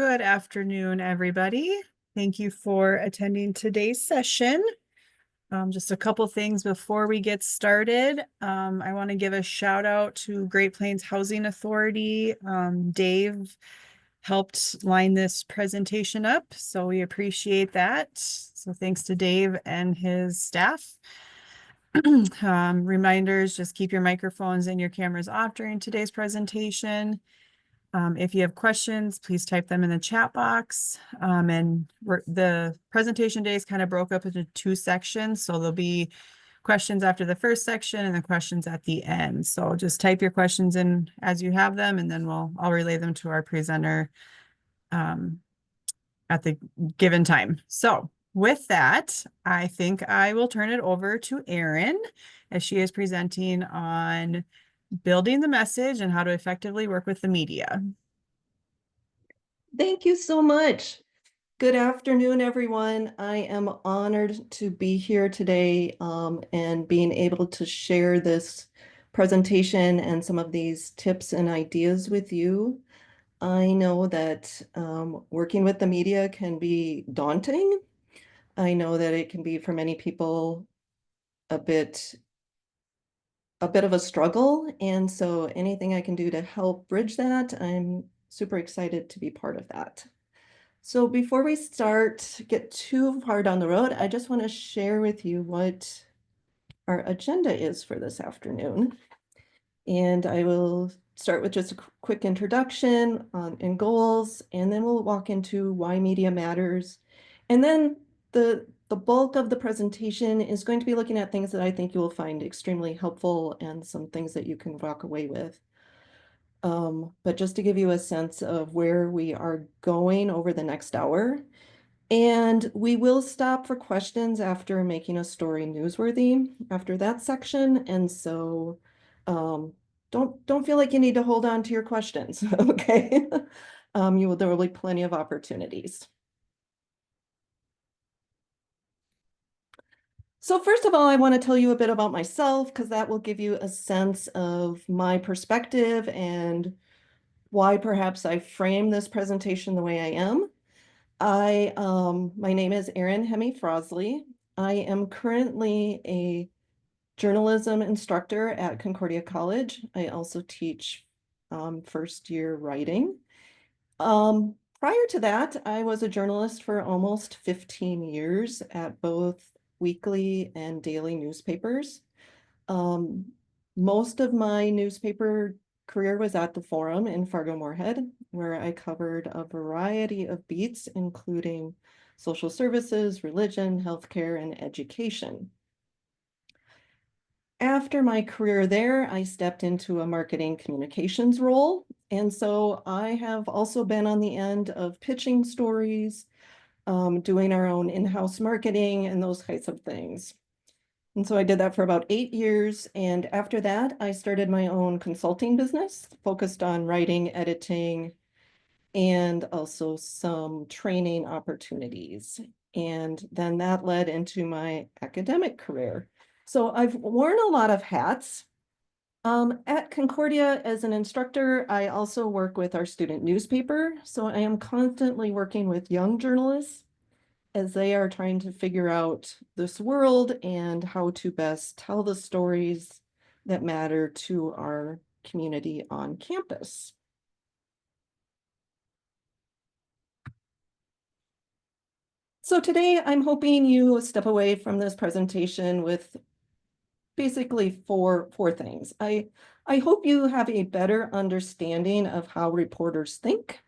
Good afternoon, everybody. Thank you for attending today's session. Just a couple things before we get started. I want to give a shout out to Great Plains Housing Authority. Dave helped line this presentation up, so we appreciate that. So thanks to Dave and his staff. Reminders, just keep your microphones and your cameras off during today's presentation. If you have questions, please type them in the chat box. And the presentation days kind of broke up into two sections. So there'll be questions after the first section and the questions at the end. So just type your questions in as you have them, and then I'll relay them to our presenter at the given time. So with that, I think I will turn it over to Erin as she is presenting on building the message and how to effectively work with the media. Thank you so much. Good afternoon, everyone. I am honored to be here today and being able to share this presentation and some of these tips and ideas with you. I know that working with the media can be daunting. I know that it can be for many people a bit of a struggle. And so anything I can do to help bridge that, I'm super excited to be part of that. So before we get too far down the road, I just want to share with you what our agenda is for this afternoon. And I will start with just a quick introduction and goals, and then we'll walk into why media matters. And then the bulk of the presentation is going to be looking at things that I think you will find extremely helpful and some things that you can walk away with. But just to give you a sense of where we are going over the next hour. And we will stop for questions after making a story newsworthy after that section. And so don't feel like you need to hold on to your questions, okay? There will be plenty of opportunities. So first of all, I want to tell you a bit about myself because that will give you a sense of my perspective and why perhaps I frame this presentation the way I am. My name is Erin Hemme Frosley. I am currently a journalism instructor at Concordia College. I also teach first year writing. Prior to that, I was a journalist for almost 15 years at both weekly and daily newspapers. Most of my newspaper career was at the Forum in Fargo Moorhead, where I covered a variety of beats, including social services, religion, healthcare, and education. After my career there, I stepped into a marketing communications role. And so I have also been on the end of pitching stories, doing our own in-house marketing and those types of things. And so I did that for about 8 years. And after that, I started my own consulting business focused on writing, editing, and also some training opportunities. And then that led into my academic career. So I've worn a lot of hats. At Concordia as an instructor, I also work with our student newspaper. So I am constantly working with young journalists as they are trying to figure out this world and how to best tell the stories that matter to our community on campus. So today I'm hoping you step away from this presentation with basically four things. I hope you have a better understanding of how reporters think.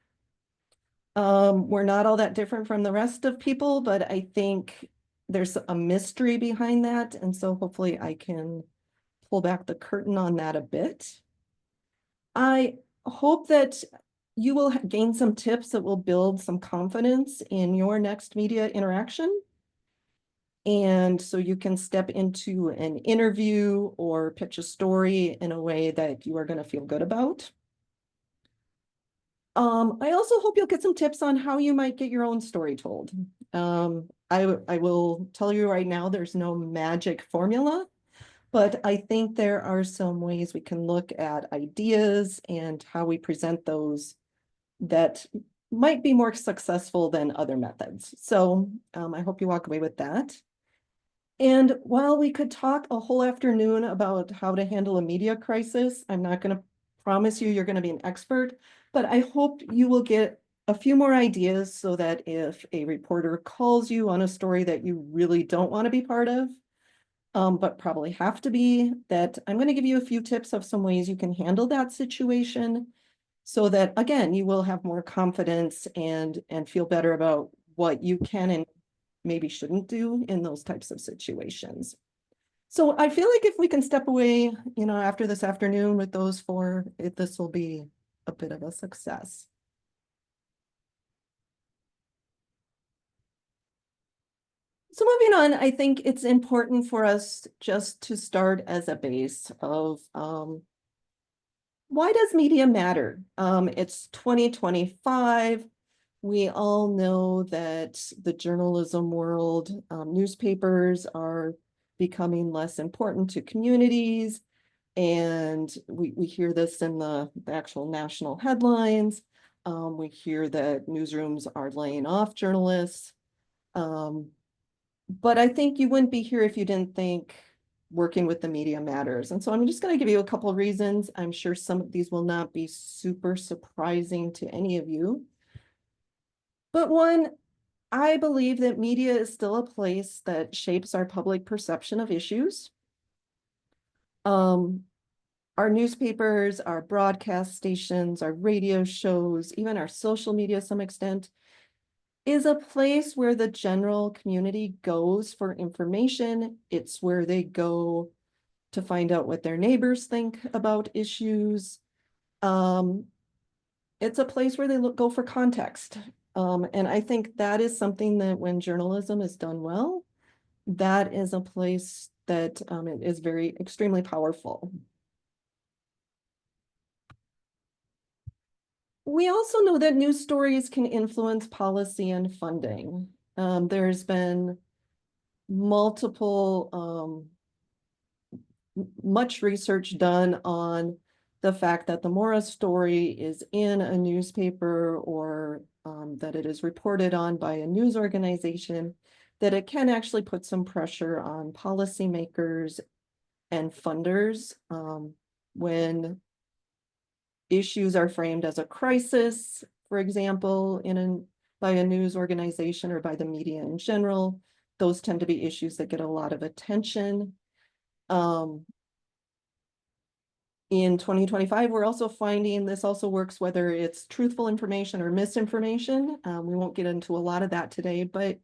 We're not all that different from the rest of people, but I think there's a mystery behind that. And so hopefully I can pull back the curtain on that a bit. I hope that you will gain some tips that will build some confidence in your next media interaction. And so you can step into an interview or pitch a story in a way that you are going to feel good about. I also hope you'll get some tips on how you might get your own story told. I will tell you right now, there's no magic formula, but I think there are some ways we can look at ideas and how we present those that might be more successful than other methods. So I hope you walk away with that. And while we could talk a whole afternoon about how to handle a media crisis, I'm not going to promise you you're going to be an expert, but I hope you will get a few more ideas so that if a reporter calls you on a story that you really don't want to be part of, but probably have to be, that I'm going to give you a few tips of some ways you can handle that situation so that, again, you will have more confidence and feel better about what you can and maybe shouldn't do in those types of situations. So I feel like if we can step away, after this afternoon with those four, this will be a bit of a success. So moving on, I think it's important for us just to start as a base of why does media matter? It's 2025. We all know that the journalism world, newspapers are becoming less important to communities. And we hear this in the actual national headlines. We hear that newsrooms are laying off journalists. But I think you wouldn't be here if you didn't think working with the media matters. And so I'm just going to give you a couple of reasons. I'm sure some of these will not be super surprising to any of you. But one, I believe that media is still a place that shapes our public perception of issues. Our newspapers, our broadcast stations, our radio shows, even our social media to some extent, is a place where the general community goes for information. It's where they go to find out what their neighbors think about issues. It's a place where they go for context. And I think that is something that when journalism is done well, that is a place that it is very extremely powerful. We also know that news stories can influence policy and funding. There's been much research done on the fact that the more a story is in a newspaper or that it is reported on by a news organization, that it can actually put some pressure on policymakers and funders when issues are framed as a crisis, for example, by a news organization or by the media in general. Those tend to be issues that get a lot of attention. In 2025, we're also finding this also works whether it's truthful information or misinformation. We won't get into a lot of that today, but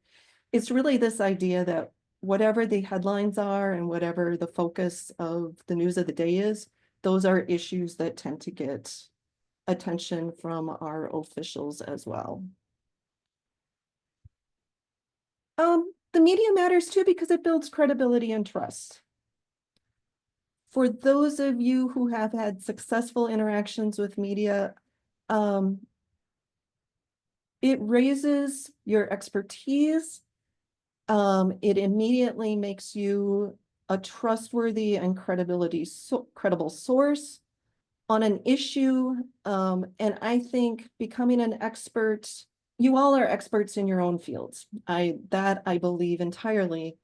it's really this idea that whatever the headlines are and whatever the focus of the news of the day is, those are issues that tend to get attention from our officials as well. The media matters too because it builds credibility and trust. For those of you who have had successful interactions with media, it raises your expertise. It immediately makes you a trustworthy and credible source on an issue. And I think becoming an expert, you all are experts in your own fields. I believe entirely.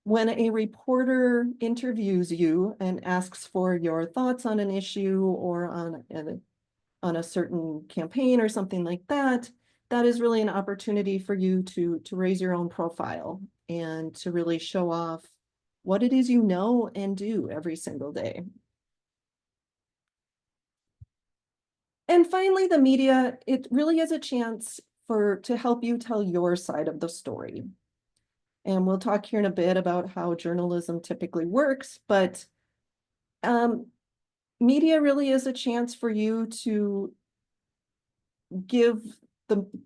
When a reporter interviews you and asks for your thoughts on an issue or on a certain campaign or something like that, that is really an opportunity for you to raise your own profile and to really show off what it is you know and do every single day. And finally, the media, it really is a chance to help you tell your side of the story. And we'll talk here in a bit about how journalism typically works, but media really is a chance for you to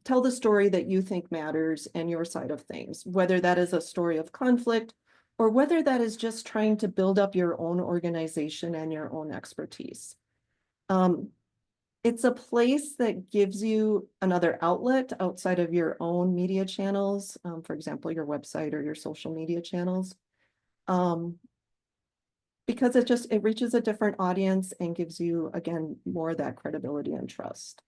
tell the story that you think matters and your side of things, whether that is a story of conflict or whether that is just trying to build up your own organization and your own expertise. It's a place that gives you another outlet outside of your own media channels, for example, your website or your social media channels, because it reaches a different audience and gives you, again, more of that credibility and trust.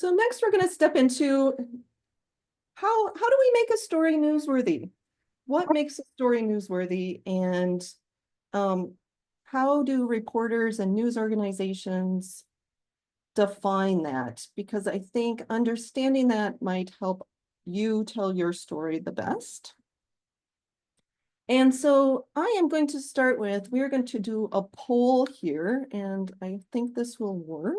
So next we're going to step into how do we make a story newsworthy? What makes a story newsworthy, and how do reporters and news organizations define that? Because I think understanding that might help you tell your story the best. And so I am going to start with, we're going to do a poll here, and I think this will work.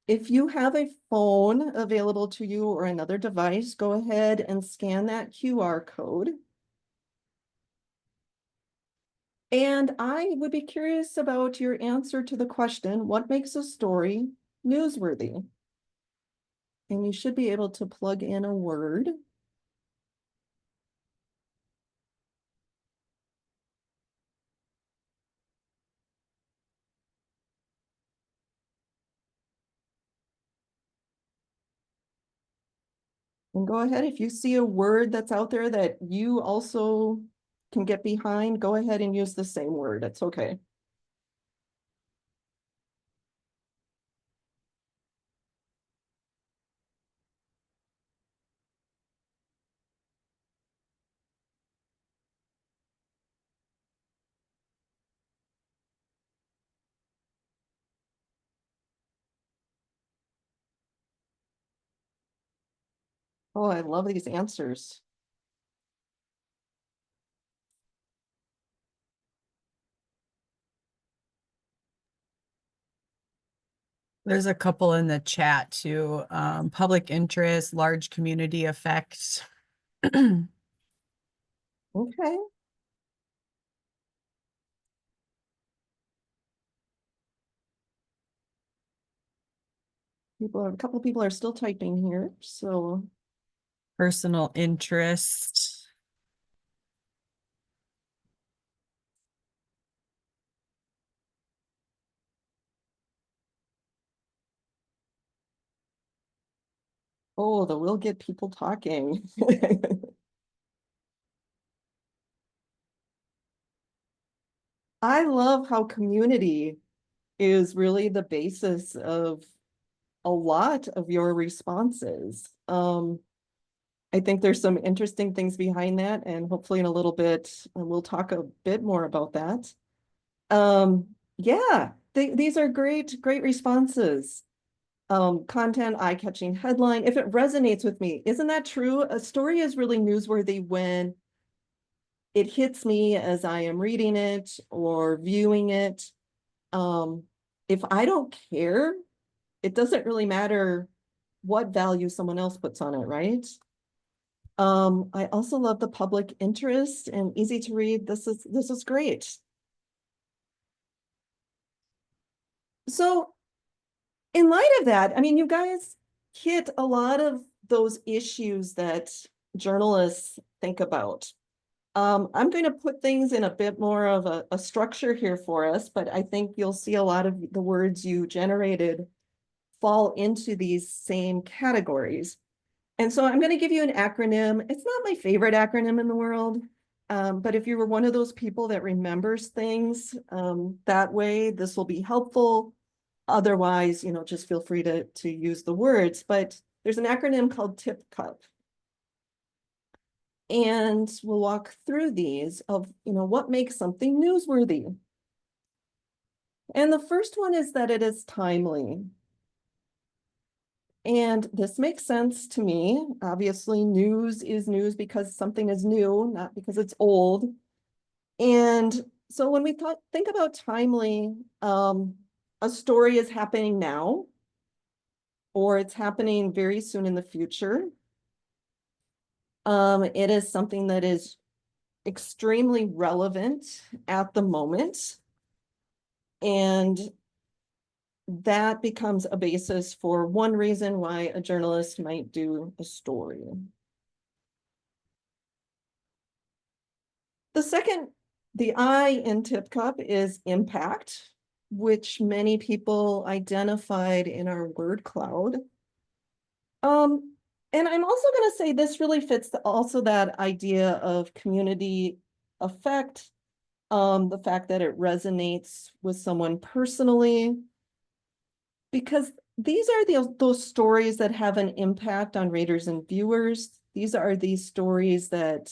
If you have a phone available to you or another device, go ahead and scan that QR code. And I would be curious about your answer to the question, what makes a story newsworthy? And you should be able to plug in a word. And go ahead, if you see a word that's out there that you also can get behind, go ahead and use the same word. It's okay. Oh, I love these answers. There's a couple in the chat too. Public interest, large community effect. Okay. A couple people are still typing here, so. Personal interest. Oh, the will get people talking. I love how community is really the basis of a lot of your responses. I think there's some interesting things behind that, and hopefully in a little bit, we'll talk a bit more about that. Yeah, these are great responses. Content, eye-catching headline, if it resonates with me. Isn't that true? A story is really newsworthy when it hits me as I am reading it or viewing it. If I don't care, it doesn't really matter what value someone else puts on it, right? I also love the public interest and easy to read. This is great. So in light of that, I mean, you guys hit a lot of those issues that journalists think about. I'm going to put things in a bit more of a structure here for us, but I think you'll see a lot of the words you generated fall into these same categories. And so I'm going to give you an acronym. It's not my favorite acronym in the world, but if you were one of those people that remembers things that way, this will be helpful. Otherwise, just feel free to use the words, but there's an acronym called TIP-CUP. And we'll walk through these of, what makes something newsworthy. And the first one is that it is timely. And this makes sense to me. Obviously, news is news because something is new, not because it's old. And so when we think about timely, a story is happening now, or it's happening very soon in the future. It is something that is extremely relevant at the moment. And that becomes a basis for one reason why a journalist might do a story. The second, the I in TIP-CUP is impact, which many people identified in our word cloud. And I'm also going to say this really fits also that idea of community effect, the fact that it resonates with someone personally, because these are those stories that have an impact on readers and viewers. These are these stories that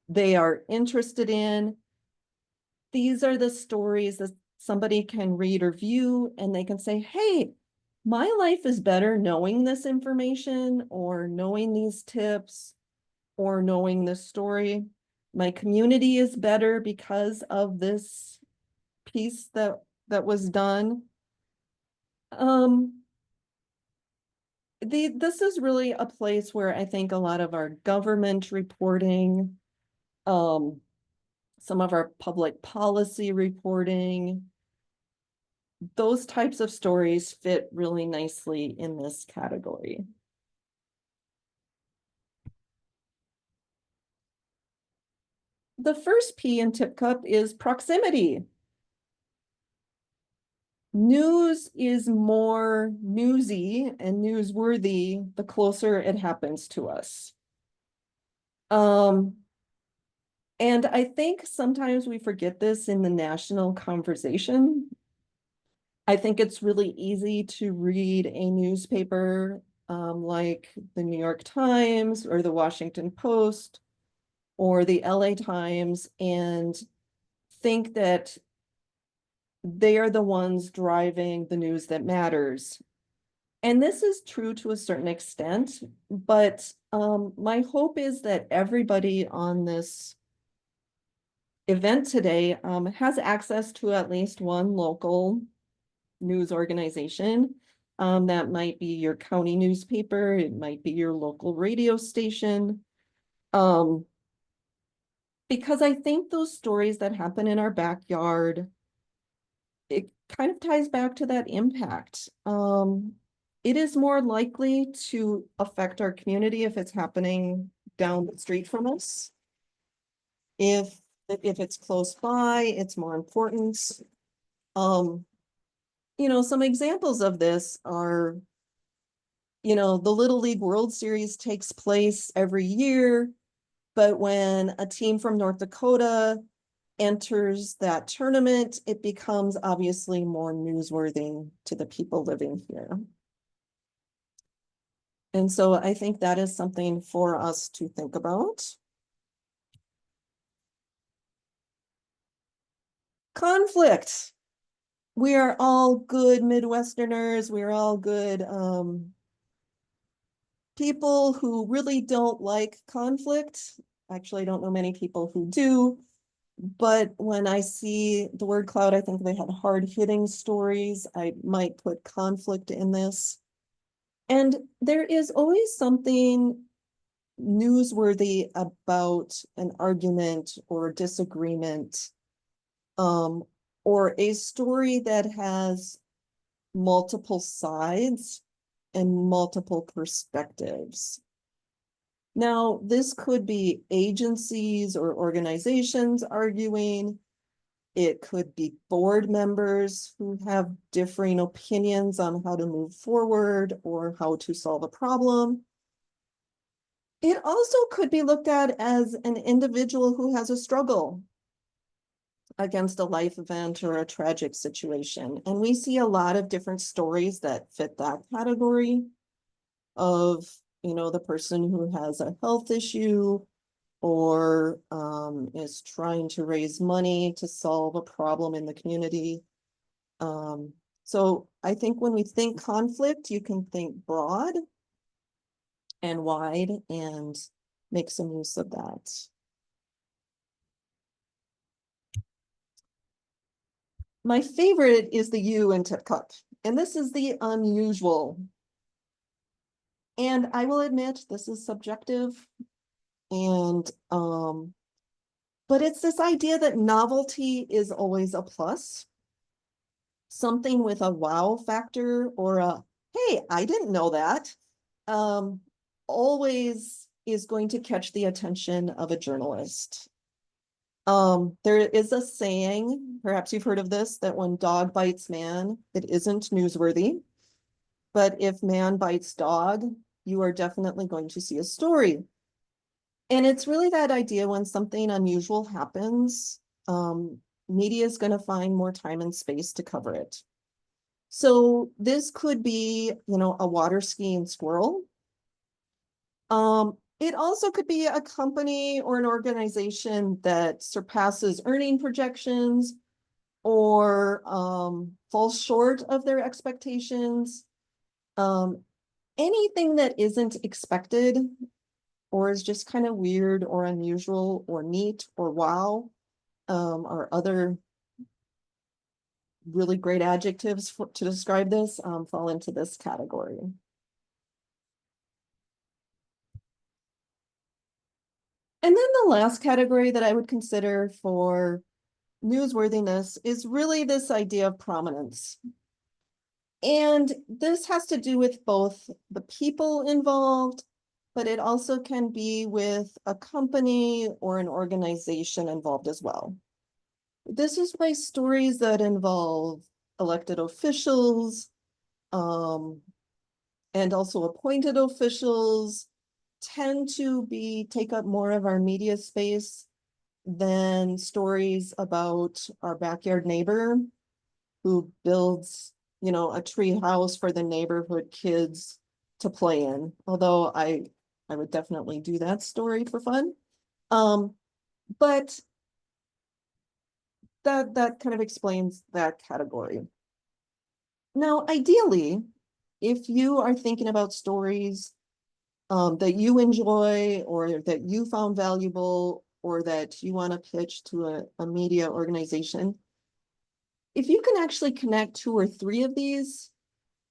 they are interested in. These are the stories that somebody can read or view, and they can say, hey, my life is better knowing this information or knowing these tips or knowing this story. My community is better because of this piece that was done. This is really a place where I think a lot of our government reporting, some of our public policy reporting, those types of stories fit really nicely in this category. The first P in Tip Cup is proximity. News is more newsy and newsworthy the closer it happens to us. And I think sometimes we forget this in the national conversation. I think it's really easy to read a newspaper like the New York Times or the Washington Post or the LA Times and think that they are the ones driving the news that matters. And this is true to a certain extent, but my hope is that everybody on this event today has access to at least one local news organization. That might be your county newspaper, it might be your local radio station. Because I think those stories that happen in our backyard, it kind of ties back to that impact. It is more likely to affect our community if it's happening down the street from us. If it's close by, it's more important. Some examples of this are, the Little League World Series takes place every year, but when a team from North Dakota enters that tournament, it becomes obviously more newsworthy to the people living here. And so I think that is something for us to think about. Conflict. We are all good Midwesterners. We're all good people who really don't like conflict. Actually, I don't know many people who do. But when I see the word cloud, I think they had hard-hitting stories. I might put conflict in this. And there is always something newsworthy about an argument or disagreement, or a story that has multiple sides and multiple perspectives. Now, this could be agencies or organizations arguing. It could be board members who have differing opinions on how to move forward or how to solve a problem. It also could be looked at as an individual who has a struggle against a life event or a tragic situation. And we see a lot of different stories that fit that category of, the person who has a health issue or is trying to raise money to solve a problem in the community. So I think when we think conflict, you can think broad and wide and make some use of that. My favorite is the U in Tip Cup, and this is the unusual. And I will admit this is subjective, and but it's this idea that novelty is always a plus. Something with a wow factor or a, hey, I didn't know that, always is going to catch the attention of a journalist. There is a saying, perhaps you've heard of this, that when dog bites man, it isn't newsworthy. But if man bites dog, you are definitely going to see a story. And it's really that idea when something unusual happens, media is going to find more time and space to cover it. So this could be, a water skiing squirrel. It also could be a company or an organization that surpasses earning projections or falls short of their expectations. Anything that isn't expected or is just kind of weird or unusual or neat or wow, or other really great adjectives to describe this, fall into this category. And then the last category that I would consider for newsworthiness is really this idea of prominence. And this has to do with both the people involved, but it also can be with a company or an organization involved as well. This is why stories that involve elected officials, and also appointed officials tend to take up more of our media space than stories about our backyard neighbor who builds, a tree house for the neighborhood kids to play in. Although I would definitely do that story for fun. But that kind of explains that category. Now, ideally, if you are thinking about stories that you enjoy or that you found valuable or that you want to pitch to a media organization, if you can actually connect 2 or 3 of these,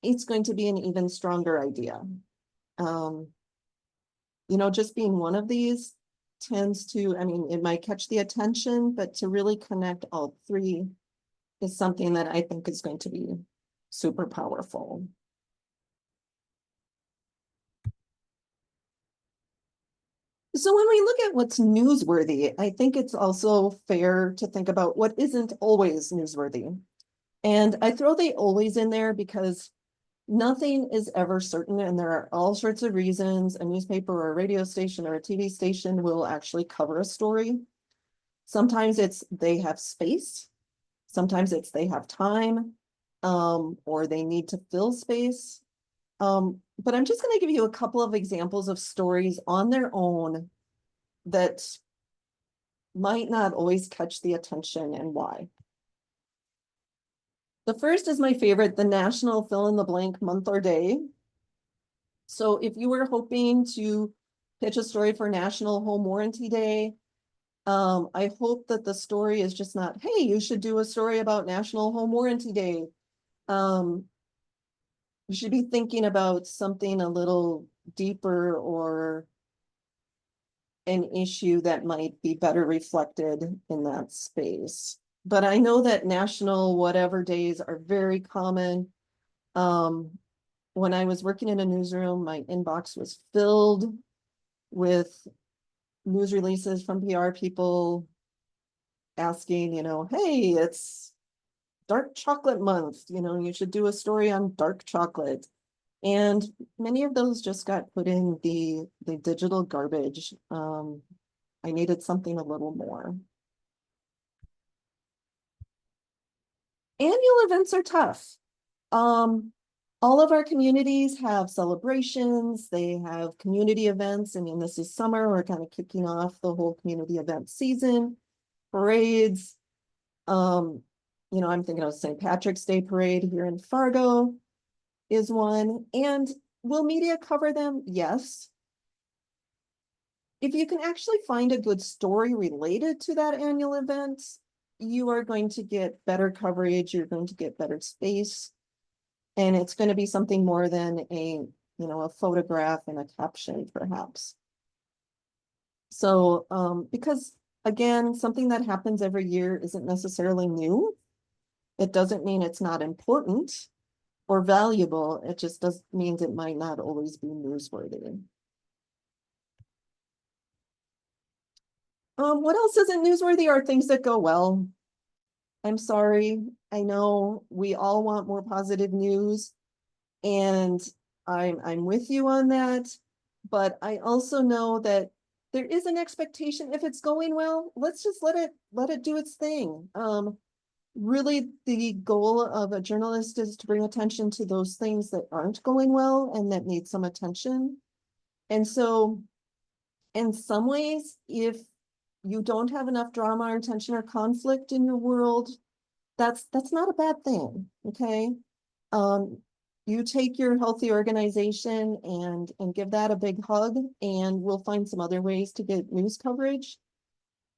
it's going to be an even stronger idea. Just being one of these tends to, it might catch the attention, but to really connect all 3 is something that I think is going to be super powerful. So when we look at what's newsworthy, I think it's also fair to think about what isn't always newsworthy. And I throw the always in there because nothing is ever certain, and there are all sorts of reasons a newspaper or a radio station or a TV station will actually cover a story. Sometimes it's they have space. Sometimes it's they have time, or they need to fill space. But I'm just going to give you a couple of examples of stories on their own that might not always catch the attention and why. The first is my favorite, the national fill in the blank month or day. So if you were hoping to pitch a story for National Home Warranty Day, I hope that the story is just not, hey, you should do a story about National Home Warranty Day. You should be thinking about something a little deeper or an issue that might be better reflected in that space. But I know that national whatever days are very common. When I was working in a newsroom, my inbox was filled with news releases from PR people asking, hey, it's dark chocolate month, you should do a story on dark chocolate. And many of those just got put in the digital garbage. I needed something a little more. Annual events are tough. All of our communities have celebrations, they have community events. This is summer, we're kind of kicking off the whole community event season, parades. I'm thinking of St. Patrick's Day parade here in Fargo is one. And will media cover them? Yes. If you can actually find a good story related to that annual event, you are going to get better coverage, you're going to get better space, and it's going to be something more than a photograph and a caption, perhaps. So, because again, something that happens every year isn't necessarily new. It doesn't mean it's not important or valuable. It just means it might not always be newsworthy. What else isn't newsworthy are things that go well. I'm sorry. I know we all want more positive news, and I'm with you on that. But I also know that there is an expectation if it's going well, let's just let it do its thing. really the goal of a journalist is to bring attention to those things that aren't going well and that need some attention. And so in some ways, if you don't have enough drama or tension or conflict in your world, that's not a bad thing, okay? You take your healthy organization and give that a big hug, and we'll find some other ways to get news coverage.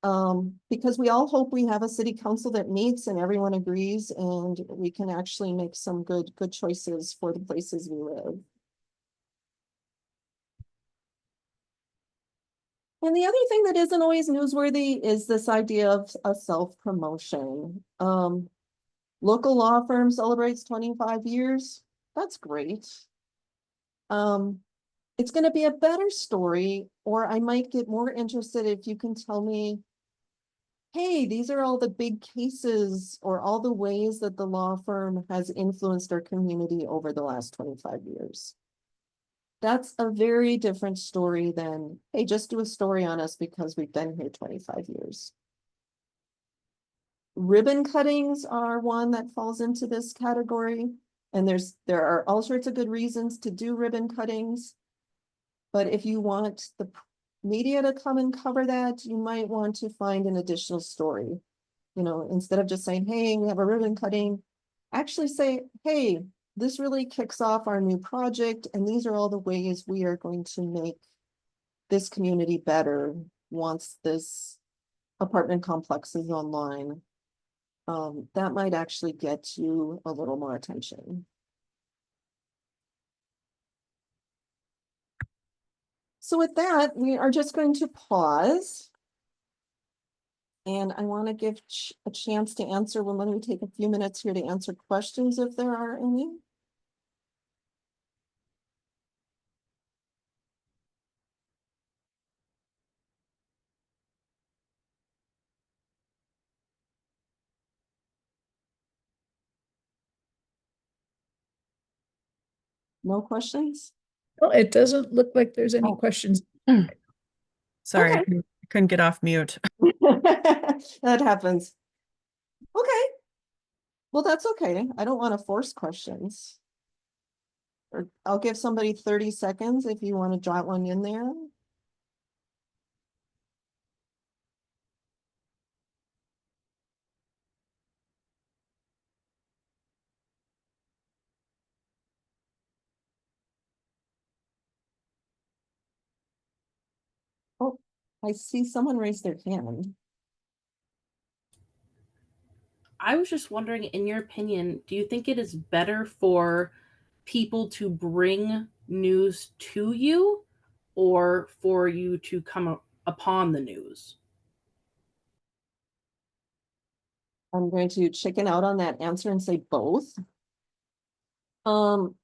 Because we all hope we have a city council that meets and everyone agrees, and we can actually make some good choices for the places we live. And the other thing that isn't always newsworthy is this idea of a self-promotion. Local law firm celebrates 25 years. That's great. It's going to be a better story, or I might get more interested if you can tell me, hey, these are all the big cases or all the ways that the law firm has influenced our community over the last 25 years. That's a very different story than, hey, just do a story on us because we've been here 25 years. Ribbon cuttings are one that falls into this category. And there are all sorts of good reasons to do ribbon cuttings. But if you want the media to come and cover that, you might want to find an additional story. You know, instead of just saying, hey, we have a ribbon cutting, actually say, hey, this really kicks off our new project, and these are all the ways we are going to make this community better once this apartment complex is online. That might actually get you a little more attention. So with that, we are just going to pause. And I want to give a chance to answer. Well, let me take a few minutes here to answer questions if there are any. No questions? Well, it doesn't look like there's any Oh. questions. Sorry, Okay. I couldn't get off mute. That happens. Okay. Well, that's okay. I don't want to force questions. Or I'll give somebody 30 seconds if you want to jot one in there. Oh, I see someone raise their hand. I was just wondering, in your opinion, do you think it is better for people to bring news to you or for you to come upon the news? I'm going to chicken out on that answer and say both. And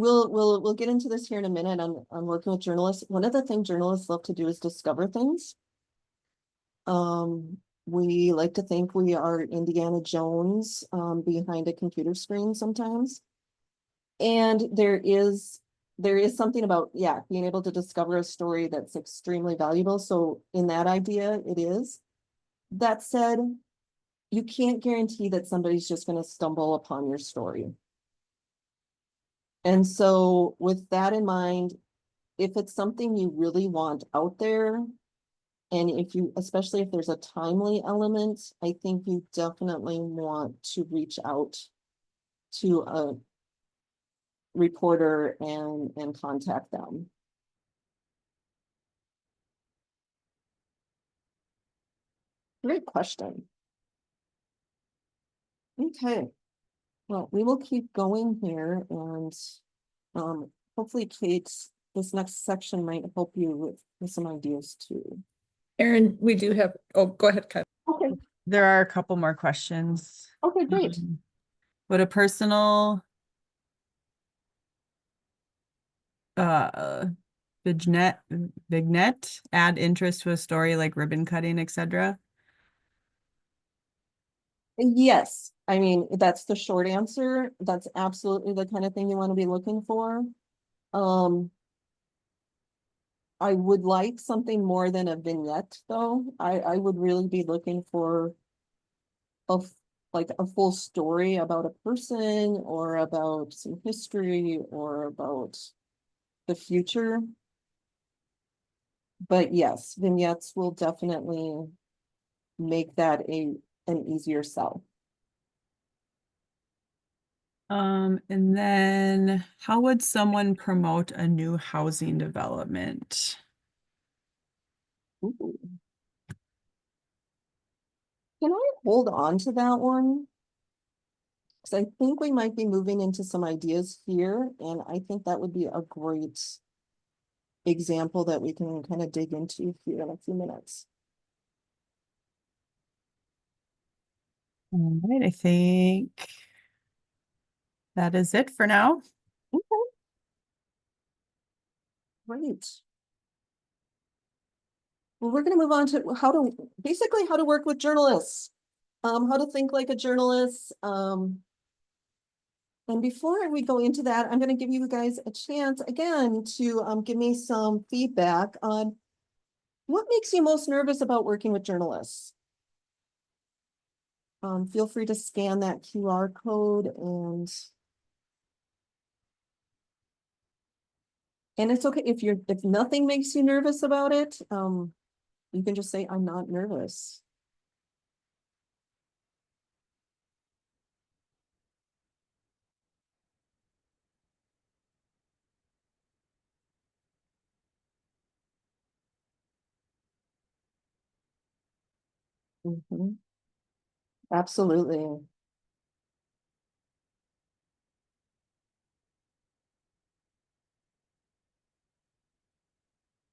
we'll get into this here in a minute on working with journalists. One of the things journalists love to do is discover things. We like to think we are Indiana Jones behind a computer screen sometimes. And there is something about, yeah, being able to discover a story that's extremely valuable. So in that idea, it is. That said, you can't guarantee that somebody's just going to stumble upon your story. And so with that in mind, if it's something you really want out there, and if you, especially if there's a timely element, I think you definitely want to reach out to a reporter and contact them. Great question. Okay. Well, we will keep going here, and hopefully, Kate, this next section might help you with some ideas too. Erin, we do have, oh, go ahead, Kyle. Okay. There are a couple more questions. Okay, great. Would a personal vignette add interest to a story like ribbon cutting, etc.? Yes, I mean, that's the short answer. That's absolutely the kind of thing you want to be looking for. I would like something more than a vignette, though. I would really be looking for like a full story about a person or about some history or about the future. But yes, vignettes will definitely make that an easier sell. And then how would someone promote a new housing development? Ooh. Can I hold on to that one? Because I think we might be moving into some ideas here, and I think that would be a great example that we can kind of dig into here in a few minutes. All right, I think that is it for now. Okay. Great. Well, we're going to move on to basically how to work with journalists, how to think like a journalist. And before we go into that, I'm going to give you guys a chance again to give me some feedback on what makes you most nervous about working with journalists. Feel free to scan that QR code and it's okay if nothing makes you nervous about it. You can just say, I'm not nervous. Absolutely.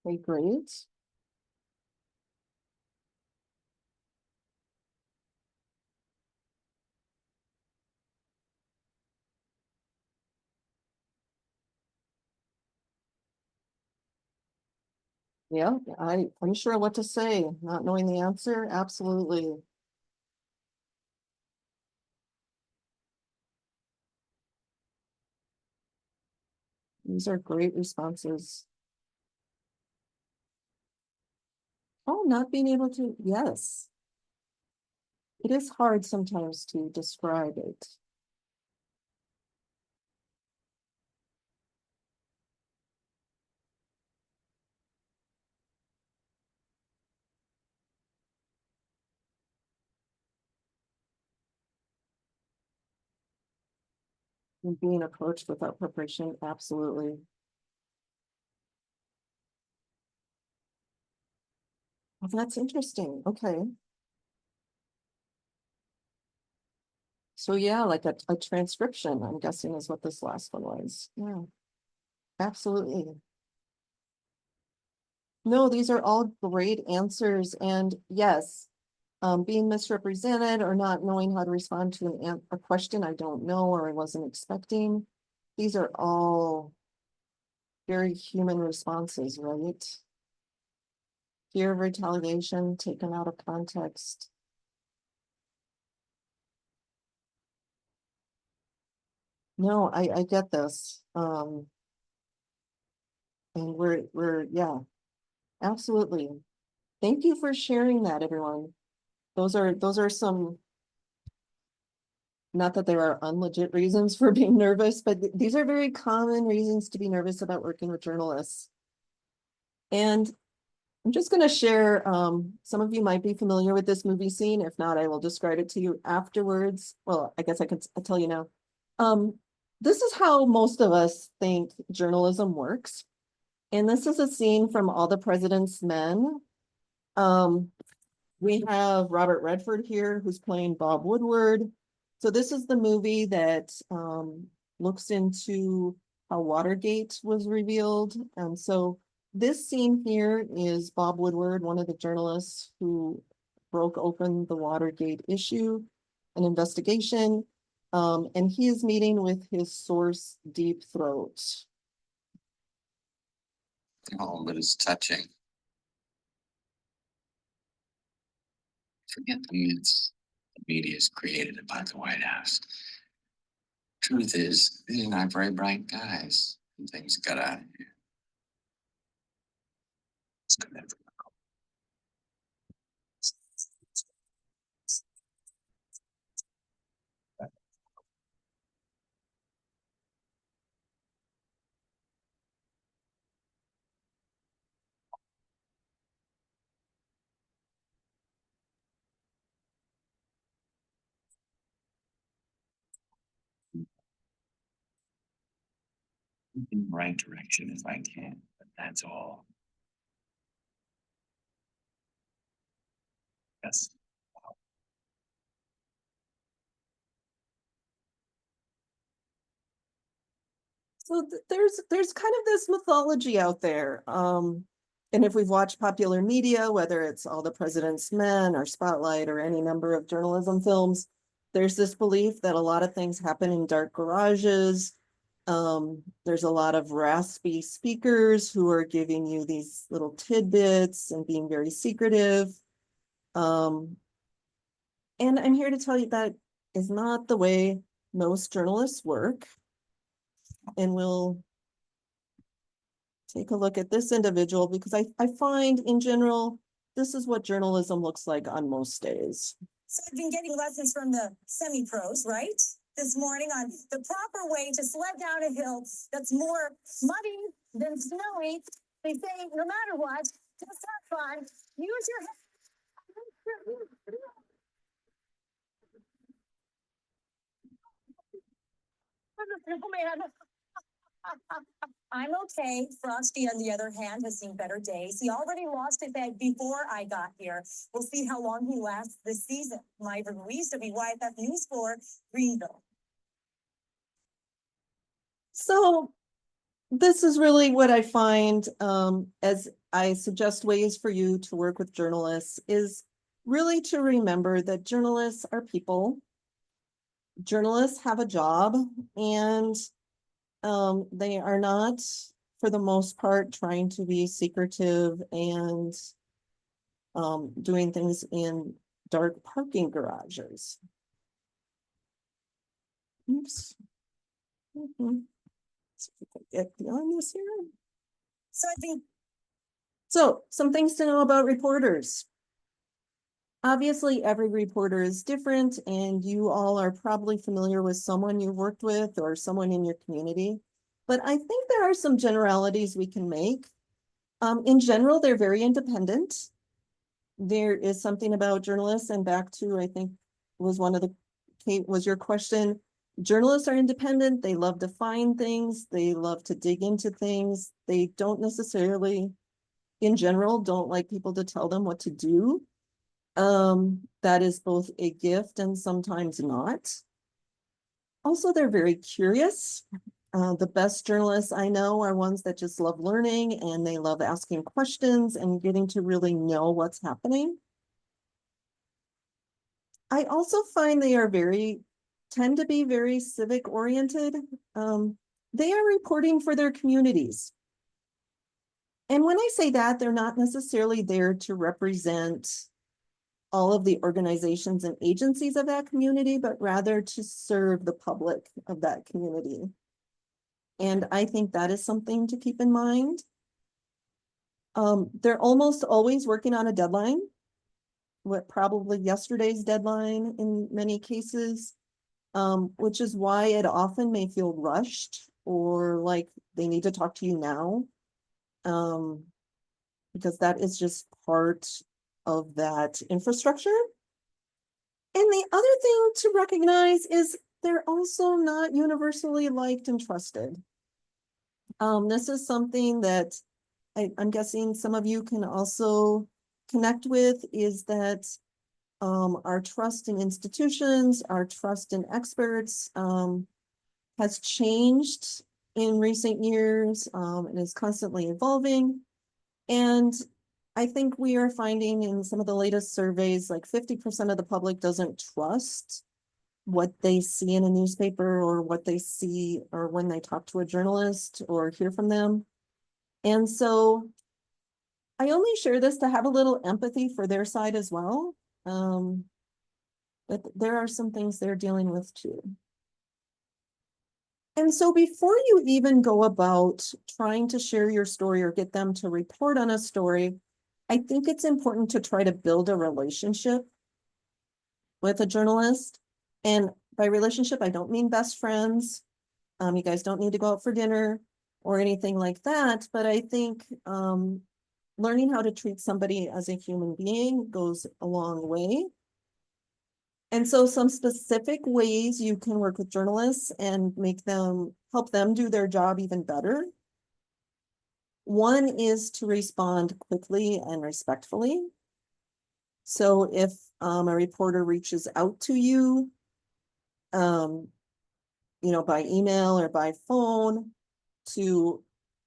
Okay, great. Yeah, I'm sure what to say, not knowing the answer. Absolutely. These are great responses. Oh, not being able to, yes. It is hard sometimes to describe it. And being approached without preparation, absolutely. Well, that's interesting. Okay. So yeah, like a transcription, I'm guessing is what this last one was. Yeah, absolutely. No, these are all great answers. And yes, being misrepresented or not knowing how to respond to a question I don't know or I wasn't expecting. These are all very human responses, right? Fear of retaliation taken out of context. No, I get this. And yeah, absolutely. Thank you for sharing that, everyone. Those are some, not that there are unlegit reasons for being nervous, but these are very common reasons to be nervous about working with journalists. And I'm just going to share, some of you might be familiar with this movie scene. If not, I will describe it to you afterwards. Well, I guess I'll tell you now. This is how most of us think journalism works. And this is a scene from All the President's Men. We have Robert Redford here, who's playing Bob Woodward. So this is the movie that looks into how Watergate was revealed. And so this scene here is Bob Woodward, one of the journalists who broke open the Watergate issue, an investigation. And he is meeting with his source, Deep Throat. Oh, but it's touching. Forget the myths the media has created about the White House. Truth is, these are not very bright guys, and things got out of here. It's good. in the right direction if I can, but that's all. Yes. So there's kind of this mythology out there. And if we've watched popular media, whether it's All the President's Men or Spotlight or any number of journalism films, there's this belief that a lot of things happen in dark garages. There's a lot of raspy speakers who are giving you these little tidbits and being very secretive. And I'm here to tell you that is not the way most journalists work. And we'll take a look at this individual because I find in general, this is what journalism looks like on most days. So I've been getting lessons from the semi-pros, right? This morning on the proper way to sled down a hill that's more muddy than snowy. They say, no matter what, just have fun. Use your head. Oh, man. I'm okay. Frosty, on the other hand, has seen better days. He already lost his head before I got here. We'll see how long he lasts this season. Myra Ruiz, WYFF News 4, Greenville. So this is really what I find as I suggest ways for you to work with journalists is really to remember that journalists are people. Journalists have a job and they are not, for the most part, trying to be secretive and doing things in dark parking garages. Oops. So if we can get beyond this here. So I think So some things to know about reporters. Obviously, every reporter is different, and you all are probably familiar with someone you've worked with or someone in your community. But I think there are some generalities we can make. In general, they're very independent. There is something about journalists, and back to, I think, was one of the, Kate, was your question. Journalists are independent. They love to find things. They love to dig into things. They don't necessarily, in general, don't like people to tell them what to do. That is both a gift and sometimes not. Also, they're very curious. The best journalists I know are ones that just love learning and they love asking questions and getting to really know what's happening. I also find they are tend to be very civic oriented. They are reporting for their communities. And when I say that, they're not necessarily there to represent all of the organizations and agencies of that community, but rather to serve the public of that community. And I think that is something to keep in mind. They're almost always working on a deadline, probably yesterday's deadline in many cases, which is why it often may feel rushed or like they need to talk to you now, because that is just part of that infrastructure. And the other thing to recognize is they're also not universally liked and trusted. This is something that I'm guessing some of you can also connect with, is that our trust in institutions, our trust in experts has changed in recent years and is constantly evolving. And I think we are finding in some of the latest surveys, like 50% of the public doesn't trust what they see in a newspaper or what they see or when they talk to a journalist or hear from them. And so I only share this to have a little empathy for their side as well. But there are some things they're dealing with too. And so before you even go about trying to share your story or get them to report on a story, I think it's important to try to build a relationship with a journalist. And by relationship, I don't mean best friends. You guys don't need to go out for dinner or anything like that. But I think learning how to treat somebody as a human being goes a long way. And so some specific ways you can work with journalists and help them do their job even better. One is to respond quickly and respectfully. So if a reporter reaches out to you, by email or by phone, to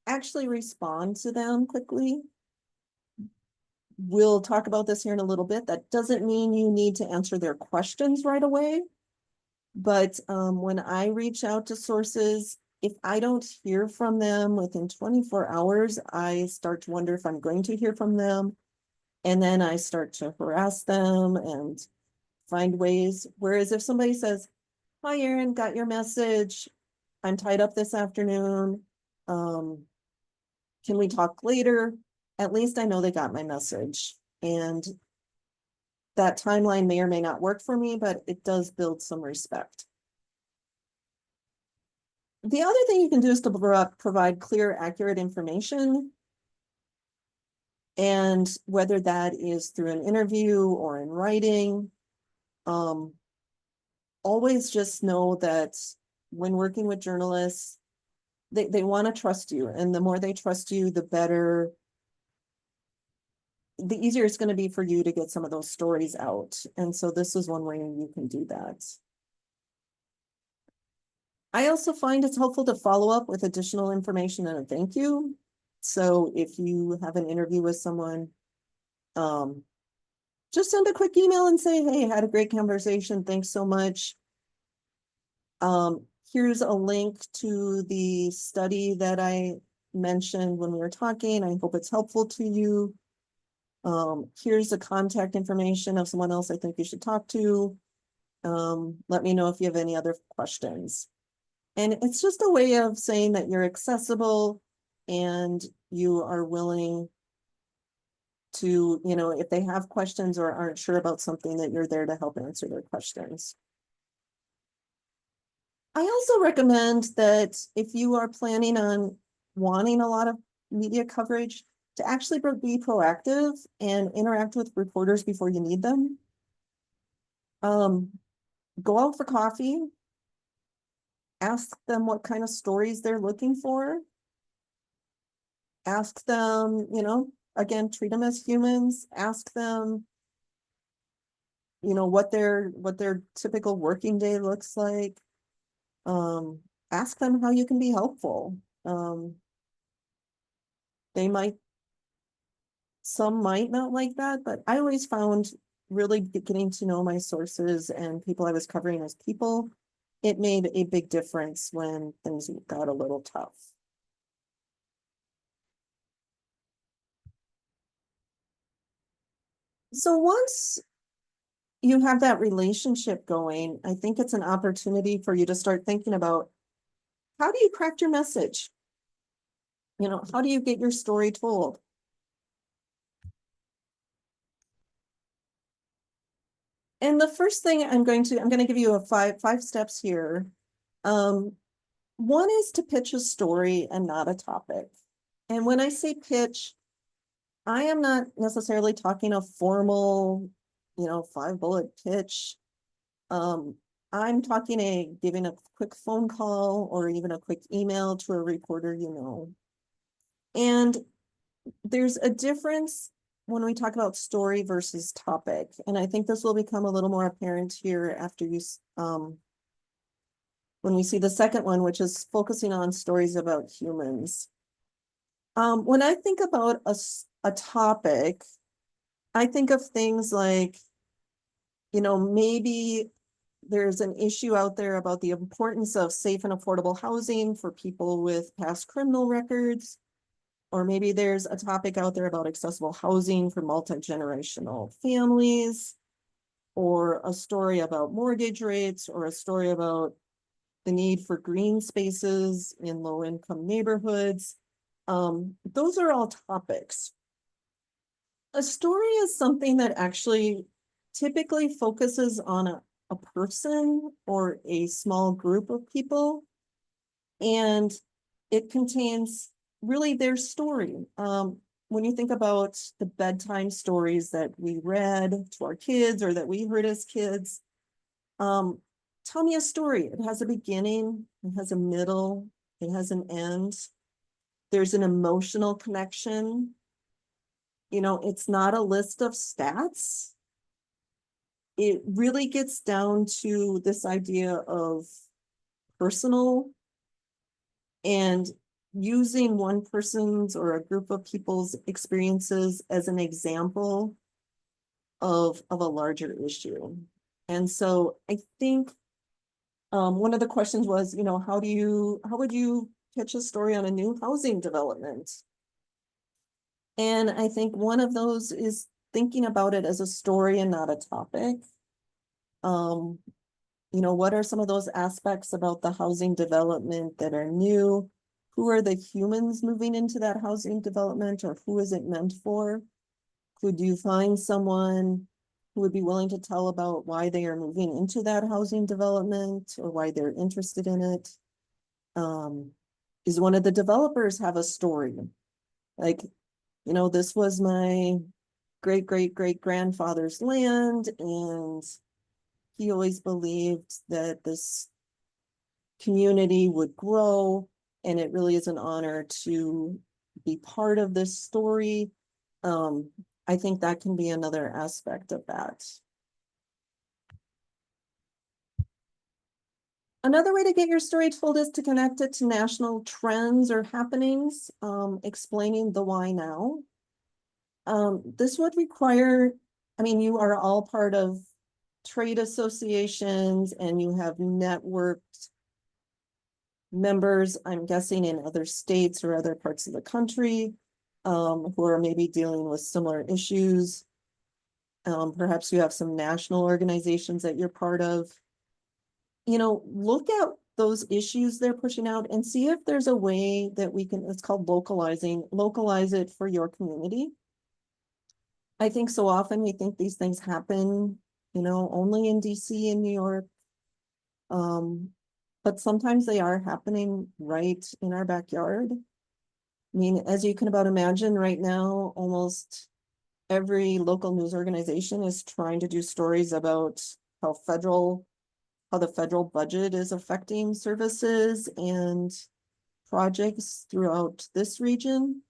actually respond to them quickly. We'll talk about this here in a little bit. That doesn't mean you need to answer their questions right away. But when I reach out to sources, if I don't hear from them within 24 hours, I start to wonder if I'm going to hear from them. And then I start to harass them and find ways. Whereas if somebody says, "Hi, Erin, got your message. I'm tied up this afternoon. Can we talk later?" At least I know they got my message. And that timeline may or may not work for me, but it does build some respect. The other thing you can do is to provide clear, accurate information. And whether that is through an interview or in writing, always just know that when working with journalists, they want to trust you. And the more they trust you, the easier it's going to be for you to get some of those stories out. And so this is one way you can do that. I also find it's helpful to follow up with additional information and a thank you. So if you have an interview with someone, just send a quick email and say, "Hey, had a great conversation. Thanks so much. Here's a link to the study that I mentioned when we were talking. I hope it's helpful to you. Here's the contact information of someone else I think you should talk to. Let me know if you have any other questions." And it's just a way of saying that you're accessible and you are willing to, if they have questions or aren't sure about something, that you're there to help answer their questions. I also recommend that if you are planning on wanting a lot of media coverage, to actually be proactive and interact with reporters before you need them. Go out for coffee. Ask them what kind of stories they're looking for. Ask them, again, treat them as humans. Ask them, what their typical working day looks like. Ask them how you can be helpful. Some might not like that, but I always found really getting to know my sources and people I was covering as people, it made a big difference when things got a little tough. So once you have that relationship going, I think it's an opportunity for you to start thinking about, how do you craft your message? How do you get your story told? And the first thing I'm going to give you a five steps here. One is to pitch a story and not a topic. And when I say pitch, I am not necessarily talking a formal, 5-bullet pitch. I'm talking giving a quick phone call or even a quick email to a reporter, And there's a difference when we talk about story versus topic. And I think this will become a little more apparent here after when we see the second one, which is focusing on stories about humans. When I think about a topic, I think of things like, maybe there's an issue out there about the importance of safe and affordable housing for people with past criminal records. Or maybe there's a topic out there about accessible housing for multi-generational families, or a story about mortgage rates, or a story about the need for green spaces in low-income neighborhoods. Those are all topics. A story is something that actually typically focuses on a person or a small group of people, and it contains really their story. When you think about the bedtime stories that we read to our kids or that we heard as kids, tell me a story. It has a beginning, it has a middle, it has an end. There's an emotional connection. You know, it's not a list of stats. It really gets down to this idea of personal and using one person's or a group of people's experiences as an example of a larger issue. And so I think one of the questions was, you know, how would you pitch a story on a new housing development? And I think one of those is thinking about it as a story and not a topic. You know, what are some of those aspects about the housing development that are new? Who are the humans moving into that housing development, or who is it meant for? Could you find someone who would be willing to tell about why they are moving into that housing development or why they're interested in it? Does one of the developers have a story? Like, you know, this was my great grandfather's land, and he always believed that this community would grow, and it really is an honor to be part of this story. I think that can be another aspect of that. Another way to get your story told is to connect it to national trends or happenings, explaining the why now. This would require, I mean, you are all part of trade associations and you have networked members, I'm guessing, in other states or other parts of the country, who are maybe dealing with similar issues. Perhaps you have some national organizations that you're part of. You know, look at those issues they're pushing out and see if there's a way that we can, it's called localize it for your community. I think so often we think these things happen, you know, only in DC and New York. But sometimes they are happening right in our backyard. I mean, as you can about imagine right now, almost every local news organization is trying to do stories about how the federal budget is affecting services and projects throughout this region.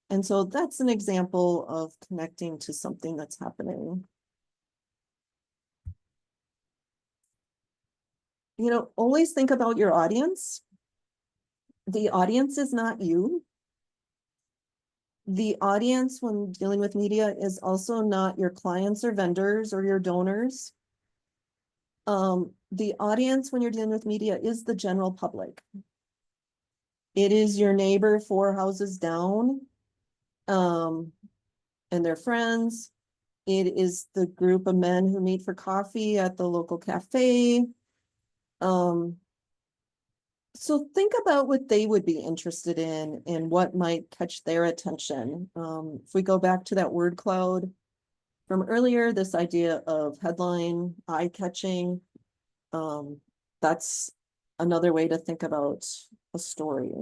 And so that's an example of connecting to something that's happening. You know, always think about your audience. The audience is not you. The audience when dealing with media is also not your clients or vendors or your donors. The audience when you're dealing with media is the general public. It is your neighbor 4 houses down, and their friends. It is the group of men who meet for coffee at the local cafe. So think about what they would be interested in and what might catch their attention. If we go back to that word cloud from earlier, this idea of headline, eye-catching, that's another way to think about a story.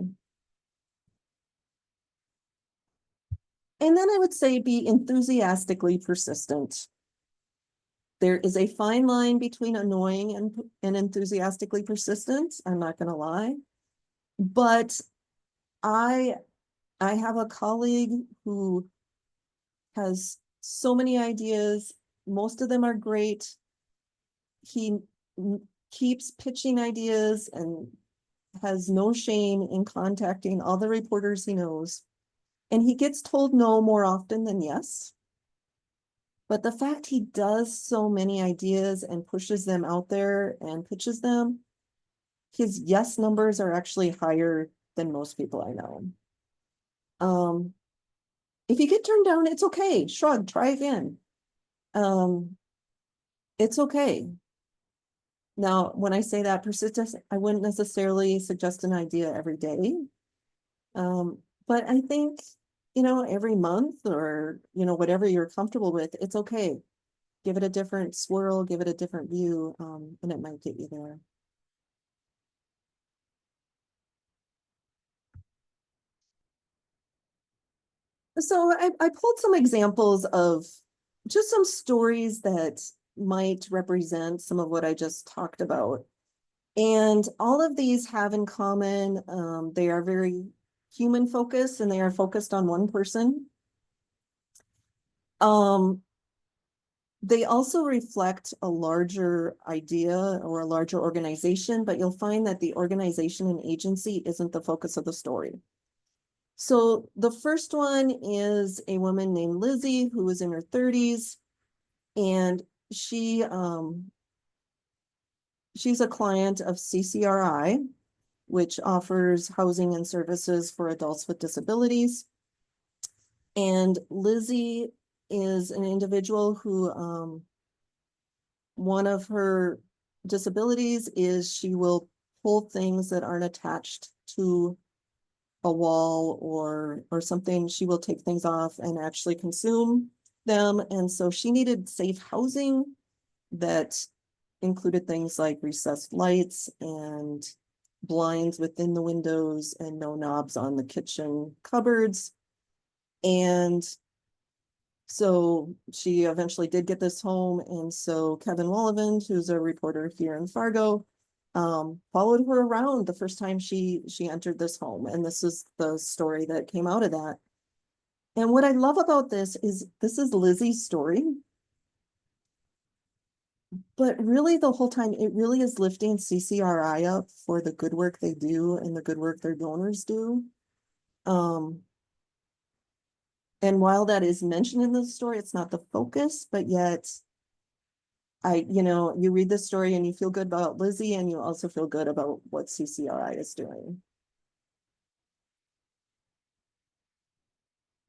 And then I would say be enthusiastically persistent. There is a fine line between annoying and enthusiastically persistent. I'm not going to lie. But I have a colleague who has so many ideas. Most of them are great. He keeps pitching ideas and has no shame in contacting all the reporters he knows. And he gets told no more often than yes. But the fact he does so many ideas and pushes them out there and pitches them, his yes numbers are actually higher than most people I know. If you get turned down, it's okay. Shrug, try again. It's okay. Now, when I say that persistence, I wouldn't necessarily suggest an idea every day. But I think, you know, every month or, you know, whatever you're comfortable with, it's okay. Give it a different swirl, give it a different view, and it might get you there. So I pulled some examples of just some stories that might represent some of what I just talked about. And all of these have in common, they are very human focused and they are focused on one person. They also reflect a larger idea or a larger organization, but you'll find that the organization and agency isn't the focus of the story. So the first one is a woman named Lizzie who was in her 30s, and she's a client of CCRI, which offers housing and services for adults with disabilities. And Lizzie is an individual who, one of her disabilities is she will pull things that aren't attached to a wall or something. She will take things off and actually consume them. And so she needed safe housing that included things like recessed lights and blinds within the windows and no knobs on the kitchen cupboards. And so she eventually did get this home. And so Kevin Wollivant, who's a reporter here in Fargo, followed her around the first time she entered this home. And this is the story that came out of that. And what I love about this is Lizzie's story. But really the whole time, it really is lifting CCRI up for the good work they do and the good work their donors do. And while that is mentioned in the story, it's not the focus, but yet you read the story and you feel good about Lizzie and you also feel good about what CCRI is doing.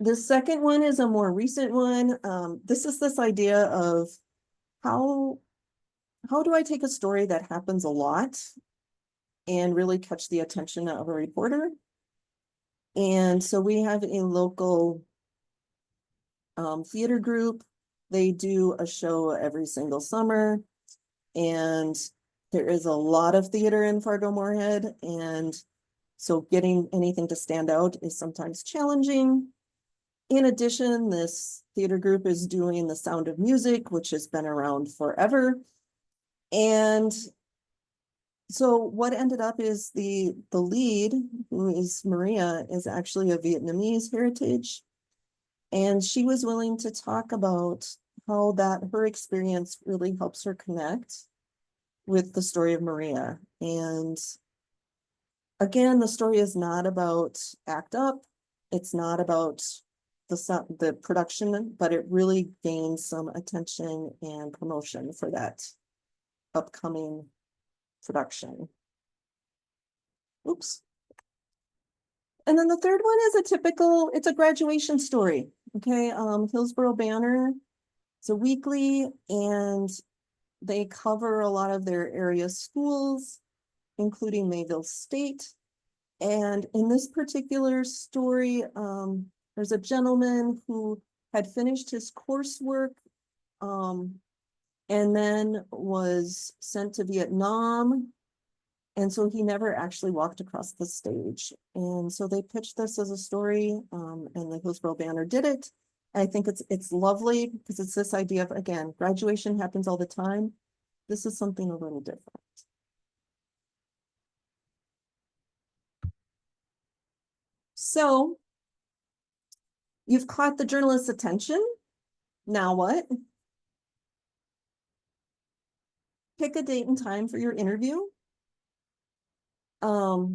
The second one is a more recent one. This is this idea of how do I take a story that happens a lot and really catch the attention of a reporter? And so we have a local theater group. They do a show every single summer, and there is a lot of theater in Fargo-Moorhead, and so getting anything to stand out is sometimes challenging. In addition, this theater group is doing The Sound of Music, which has been around forever. And so what ended up is the lead, who is Maria, is actually a Vietnamese heritage. And she was willing to talk about how that her experience really helps her connect with the story of Maria. And again, the story is not about ACT UP. It's not about the production, but it really gains some attention and promotion for that upcoming production. Oops. And then the third one is it's a graduation story. Okay, Hillsborough Banner. It's a weekly, and they cover a lot of their area schools, including Mayville State. And in this particular story, there's a gentleman who had finished his coursework and then was sent to Vietnam. And so he never actually walked across the stage. And so they pitched this as a story, and the Hillsborough Banner did it. I think it's lovely because it's this idea of, again, graduation happens all the time. This is something a little different. So you've caught the journalist's attention. Now what? Pick a date and time for your interview. I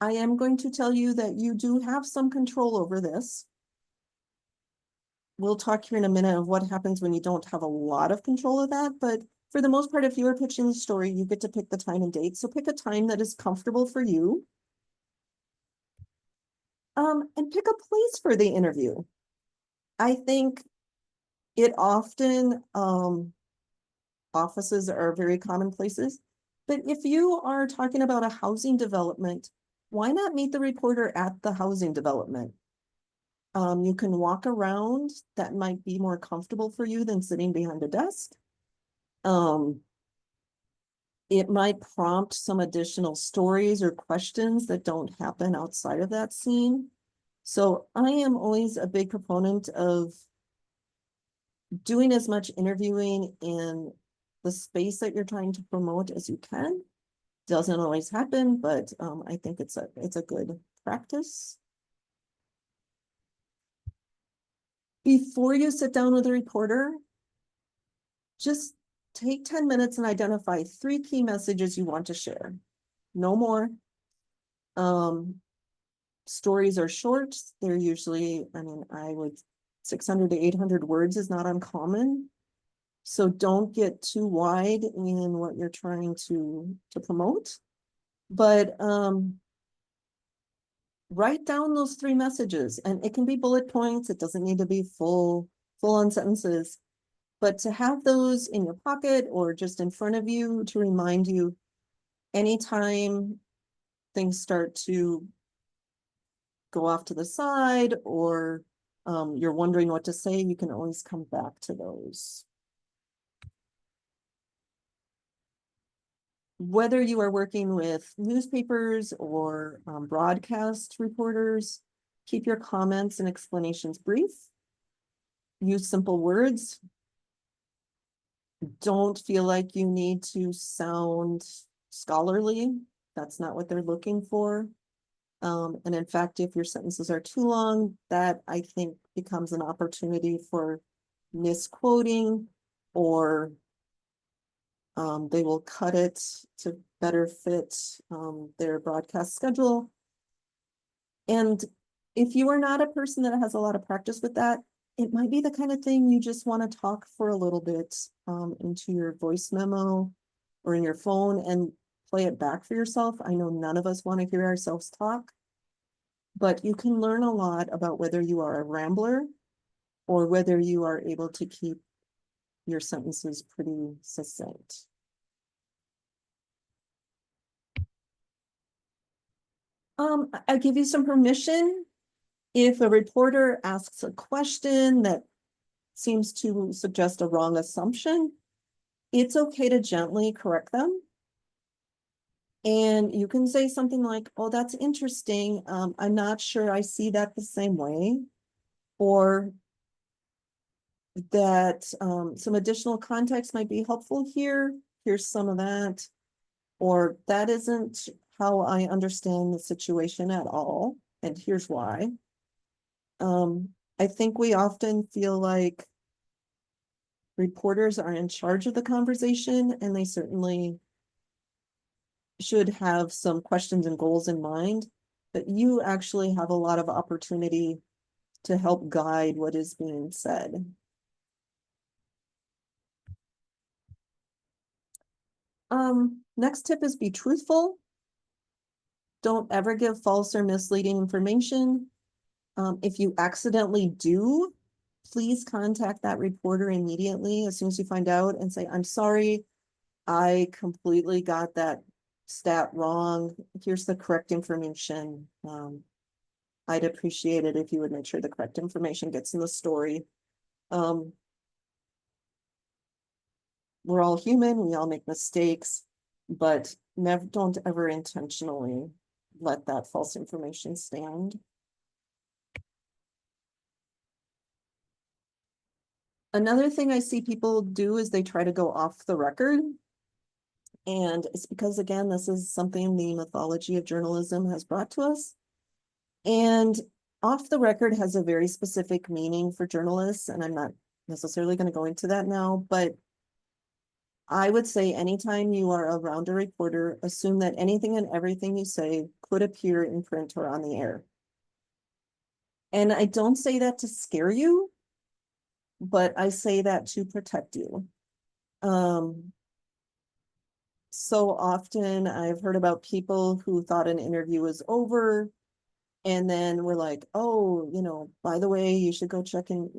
am going to tell you that you do have some control over this. We'll talk here in a minute of what happens when you don't have a lot of control of that, but for the most part, if you are pitching the story, you get to pick the time and date. So pick a time that is comfortable for you. And pick a place for the interview. I think it often, offices are very common places, but if you are talking about a housing development, why not meet the reporter at the housing development? You can walk around. That might be more comfortable for you than sitting behind a desk. It might prompt some additional stories or questions that don't happen outside of that scene. So I am always a big proponent of doing as much interviewing in the space that you're trying to promote as you can. Doesn't always happen, but I think it's a good practice. Before you sit down with a reporter, just take 10 minutes and identify 3 key messages you want to share. No more. Stories are short. They're usually, 600 to 800 words is not uncommon. So don't get too wide in what you're trying to promote. But write down those 3 messages, and it can be bullet points. It doesn't need to be full on sentences, but to have those in your pocket or just in front of you to remind you anytime things start to go off to the side, or you're wondering what to say, you can always come back to those. Whether you are working with newspapers or broadcast reporters, keep your comments and explanations brief. Use simple words. Don't feel like you need to sound scholarly. That's not what they're looking for. And in fact, if your sentences are too long, that I think becomes an opportunity for misquoting, or they will cut it to better fit their broadcast schedule. And if you are not a person that has a lot of practice with that, it might be the kind of thing you just want to talk for a little bit into your voice memo or in your phone and play it back for yourself. I know none of us want to hear ourselves talk, but you can learn a lot about whether you are a rambler or whether you are able to keep your sentences pretty succinct. I give you some permission. If a reporter asks a question that seems to suggest a wrong assumption, it's okay to gently correct them. And you can say something like, oh, that's interesting. I'm not sure I see that the same way. Or that some additional context might be helpful here. Here's some of that. Or that isn't how I understand the situation at all. And here's why. I think we often feel like reporters are in charge of the conversation, and they certainly should have some questions and goals in mind, but you actually have a lot of opportunity to help guide what is being said. Next tip is be truthful. Don't ever give false or misleading information. If you accidentally do, please contact that reporter immediately as soon as you find out and say, I'm sorry, I completely got that stat wrong. Here's the correct information. I'd appreciate it if you would make sure the correct information gets in the story. We're all human, we all make mistakes, but don't ever intentionally let that false information stand. Another thing I see people do is they try to go off the record. And it's because, again, this is something the mythology of journalism has brought to us. And off the record has a very specific meaning for journalists, and I'm not necessarily going to go into that now, but I would say anytime you are around a reporter, assume that anything and everything you say could appear in print or on the air. And I don't say that to scare you, but I say that to protect you. So often I've heard about people who thought an interview was over, and then we're like, oh, by the way, you should go check in,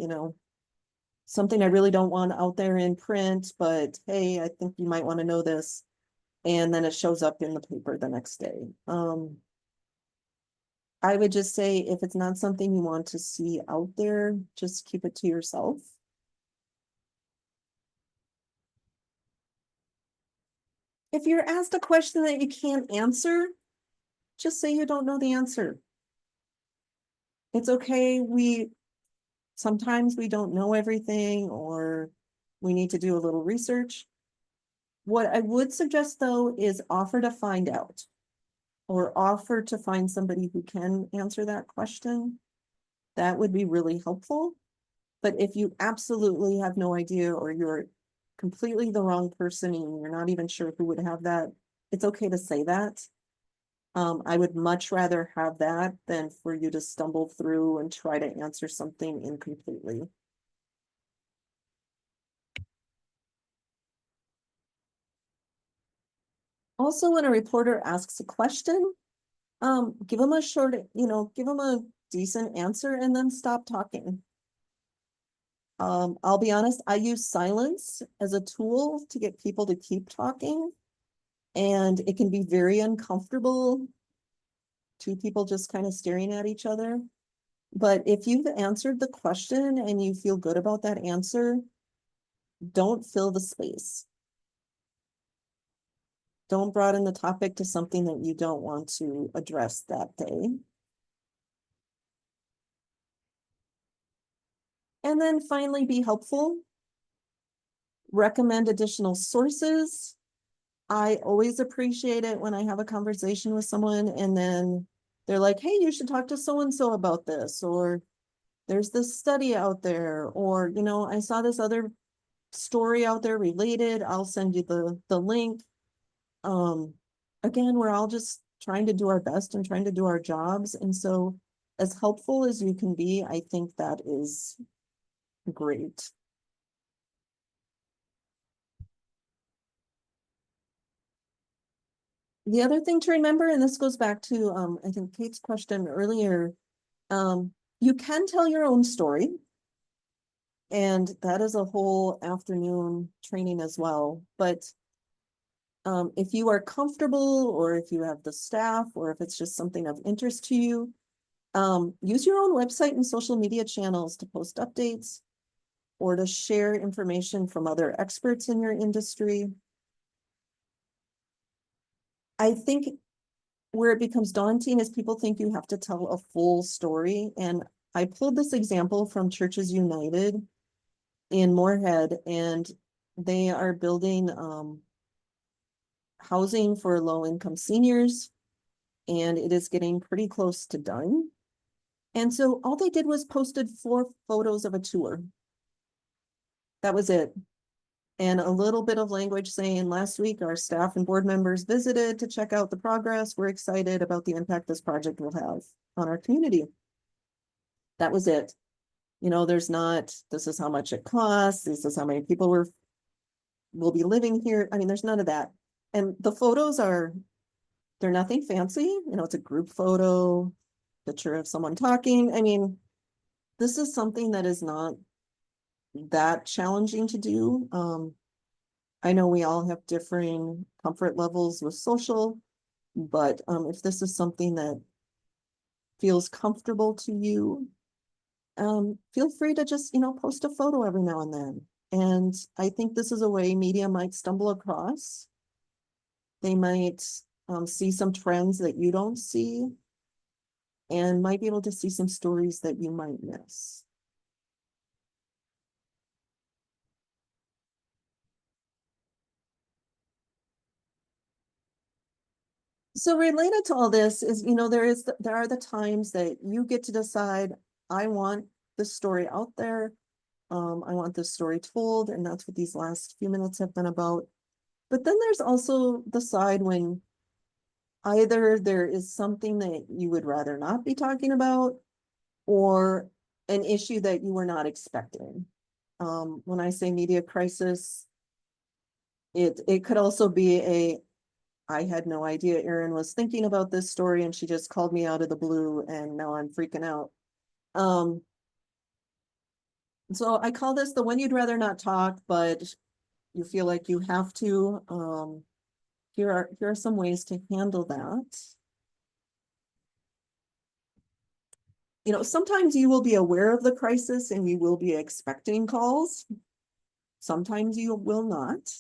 something I really don't want out there in print, but hey, I think you might want to know this. And then it shows up in the paper the next day. I would just say, if it's not something you want to see out there, just keep it to yourself. If you're asked a question that you can't answer, just say you don't know the answer. It's okay. sometimes we don't know everything or we need to do a little research. What I would suggest though is offer to find out or offer to find somebody who can answer that question. That would be really helpful. But if you absolutely have no idea or you're completely the wrong person and you're not even sure who would have that, it's okay to say that. I would much rather have that than for you to stumble through and try to answer something incompletely. Also, when a reporter asks a question, give them a short, give them a decent answer and then stop talking. I'll be honest, I use silence as a tool to get people to keep talking. And it can be very uncomfortable. Two people just kind of staring at each other. But if you've answered the question and you feel good about that answer, don't fill the space. Don't broaden the topic to something that you don't want to address that day. And then finally, be helpful. Recommend additional sources. I always appreciate it when I have a conversation with someone and then they're like, hey, you should talk to so-and-so about this, or there's this study out there, or, I saw this other story out there related. I'll send you the link. Again, we're all just trying to do our best and trying to do our jobs. And so as helpful as you can be, I think that is great. The other thing to remember, and this goes back to, I think Kate's question earlier, you can tell your own story. And that is a whole afternoon training as well. But if you are comfortable, or if you have the staff, or if it's just something of interest to you, use your own website and social media channels to post updates or to share information from other experts in your industry. I think where it becomes daunting is people think you have to tell a full story. And I pulled this example from Churches United in Moorhead, and they are building housing for low-income seniors, and it is getting pretty close to done. And so all they did was posted 4 photos of a tour. That was it. And a little bit of language saying, last week our staff and board members visited to check out the progress. We're excited about the impact this project will have on our community. That was it. There's not, this is how much it costs, this is how many people will be living here. I mean, there's none of that. And the photos they're nothing fancy. It's a group photo, picture of someone talking. I mean, this is something that is not that challenging to do. I know we all have differing comfort levels with social, but if this is something that feels comfortable to you, feel free to just, post a photo every now and then. And I think this is a way media might stumble across. They might see some trends that you don't see and might be able to see some stories that you might miss. So related to all this is, there are the times that you get to decide, I want this story out there. I want this story told, and that's what these last few minutes have been about. But then there's also the side when either there is something that you would rather not be talking about, or an issue that you were not expecting. When I say media crisis, it could also be I had no idea Erin was thinking about this story and she just called me out of the blue and now I'm freaking out. So I call this the when you'd rather not talk, but you feel like you have to. Here are some ways to handle that. Sometimes you will be aware of the crisis and you will be expecting calls. Sometimes you will not.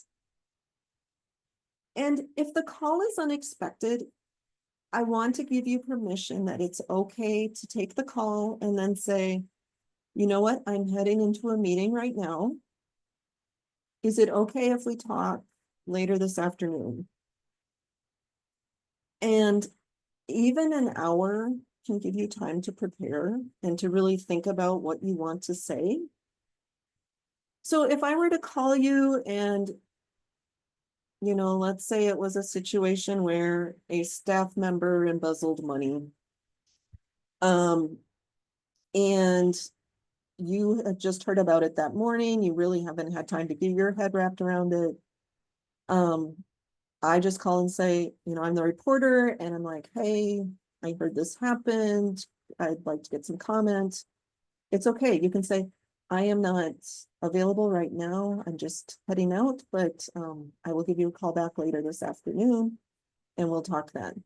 And if the call is unexpected, I want to give you permission that it's okay to take the call and then say, you know what, I'm heading into a meeting right now. Is it okay if we talk later this afternoon? And even an hour can give you time to prepare and to really think about what you want to say. So if I were to call you and, you know, let's say it was a situation where a staff member embezzled money. And you had just heard about it that morning, you really haven't had time to get your head wrapped around it. I just call and say, you know, I'm the reporter and I'm like, hey, I heard this happened. I'd like to get some comments. It's okay. You can say, I am not available right now. I'm just heading out, but I will give you a call back later this afternoon and we'll talk then.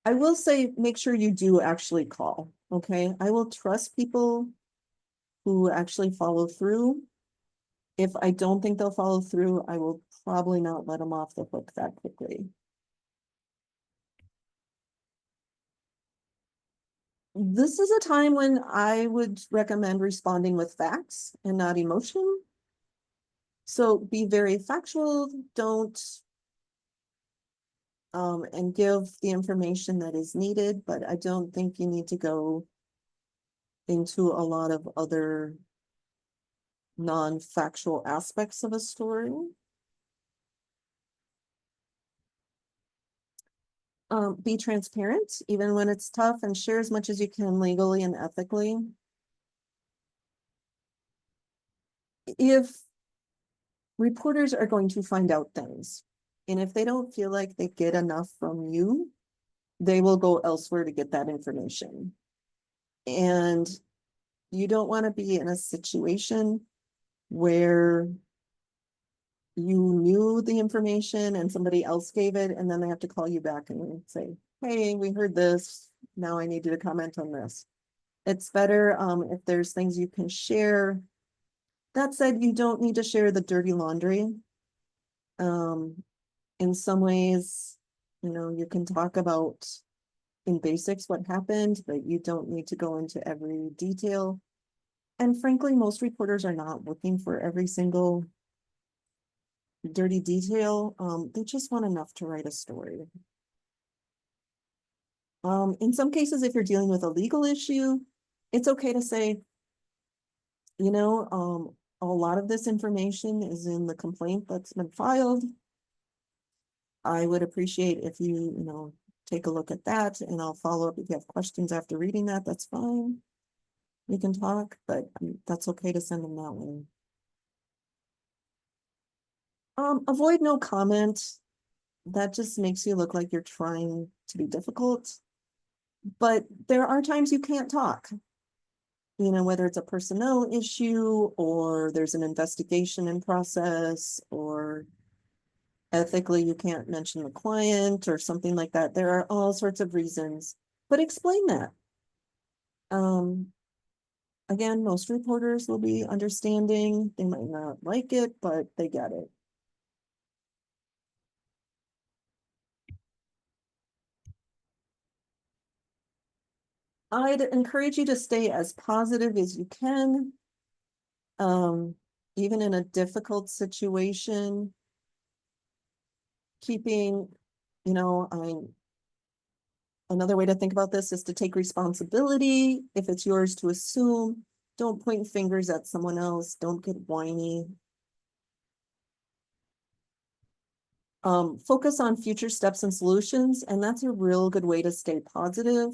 I will say, make sure you do actually call, okay? I will trust people who actually follow through. If I don't think they'll follow through, I will probably not let them off the hook that quickly. This is a time when I would recommend responding with facts and not emotion. So be very factual, don't and give the information that is needed, but I don't think you need to go into a lot of other non-factual aspects of a story. Be transparent, even when it's tough, and share as much as you can legally and ethically. If reporters are going to find out things, and if they don't feel like they get enough from you, they will go elsewhere to get that information. And you don't want to be in a situation where you knew the information and somebody else gave it, and then they have to call you back and say, hey, we heard this, now I need you to comment on this. It's better if there's things you can share. That said, you don't need to share the dirty laundry. In some ways, you know, you can talk about in basics what happened, but you don't need to go into every detail. And frankly, most reporters are not looking for every single dirty detail. They just want enough to write a story. In some cases, if you're dealing with a legal issue, it's okay to say, you know, a lot of this information is in the complaint that's been filed. I would appreciate if you know, take a look at that, and I'll follow up if you have questions after reading that. That's fine. We can talk, but that's okay to send them that way. Avoid no comment. That just makes you look like you're trying to be difficult. But there are times you can't talk. You know, whether it's a personnel issue or there's an investigation in process, or ethically you can't mention the client or something like that. There are all sorts of reasons, but explain that. Again, most reporters will be understanding. They might not like it, but they get it. I'd encourage you to stay as positive as you can. Even in a difficult situation, keeping, you know, another way to think about this is to take responsibility. If it's yours to assume, don't point fingers at someone else. Don't get whiny. Focus on future steps and solutions. And that's a real good way to stay positive,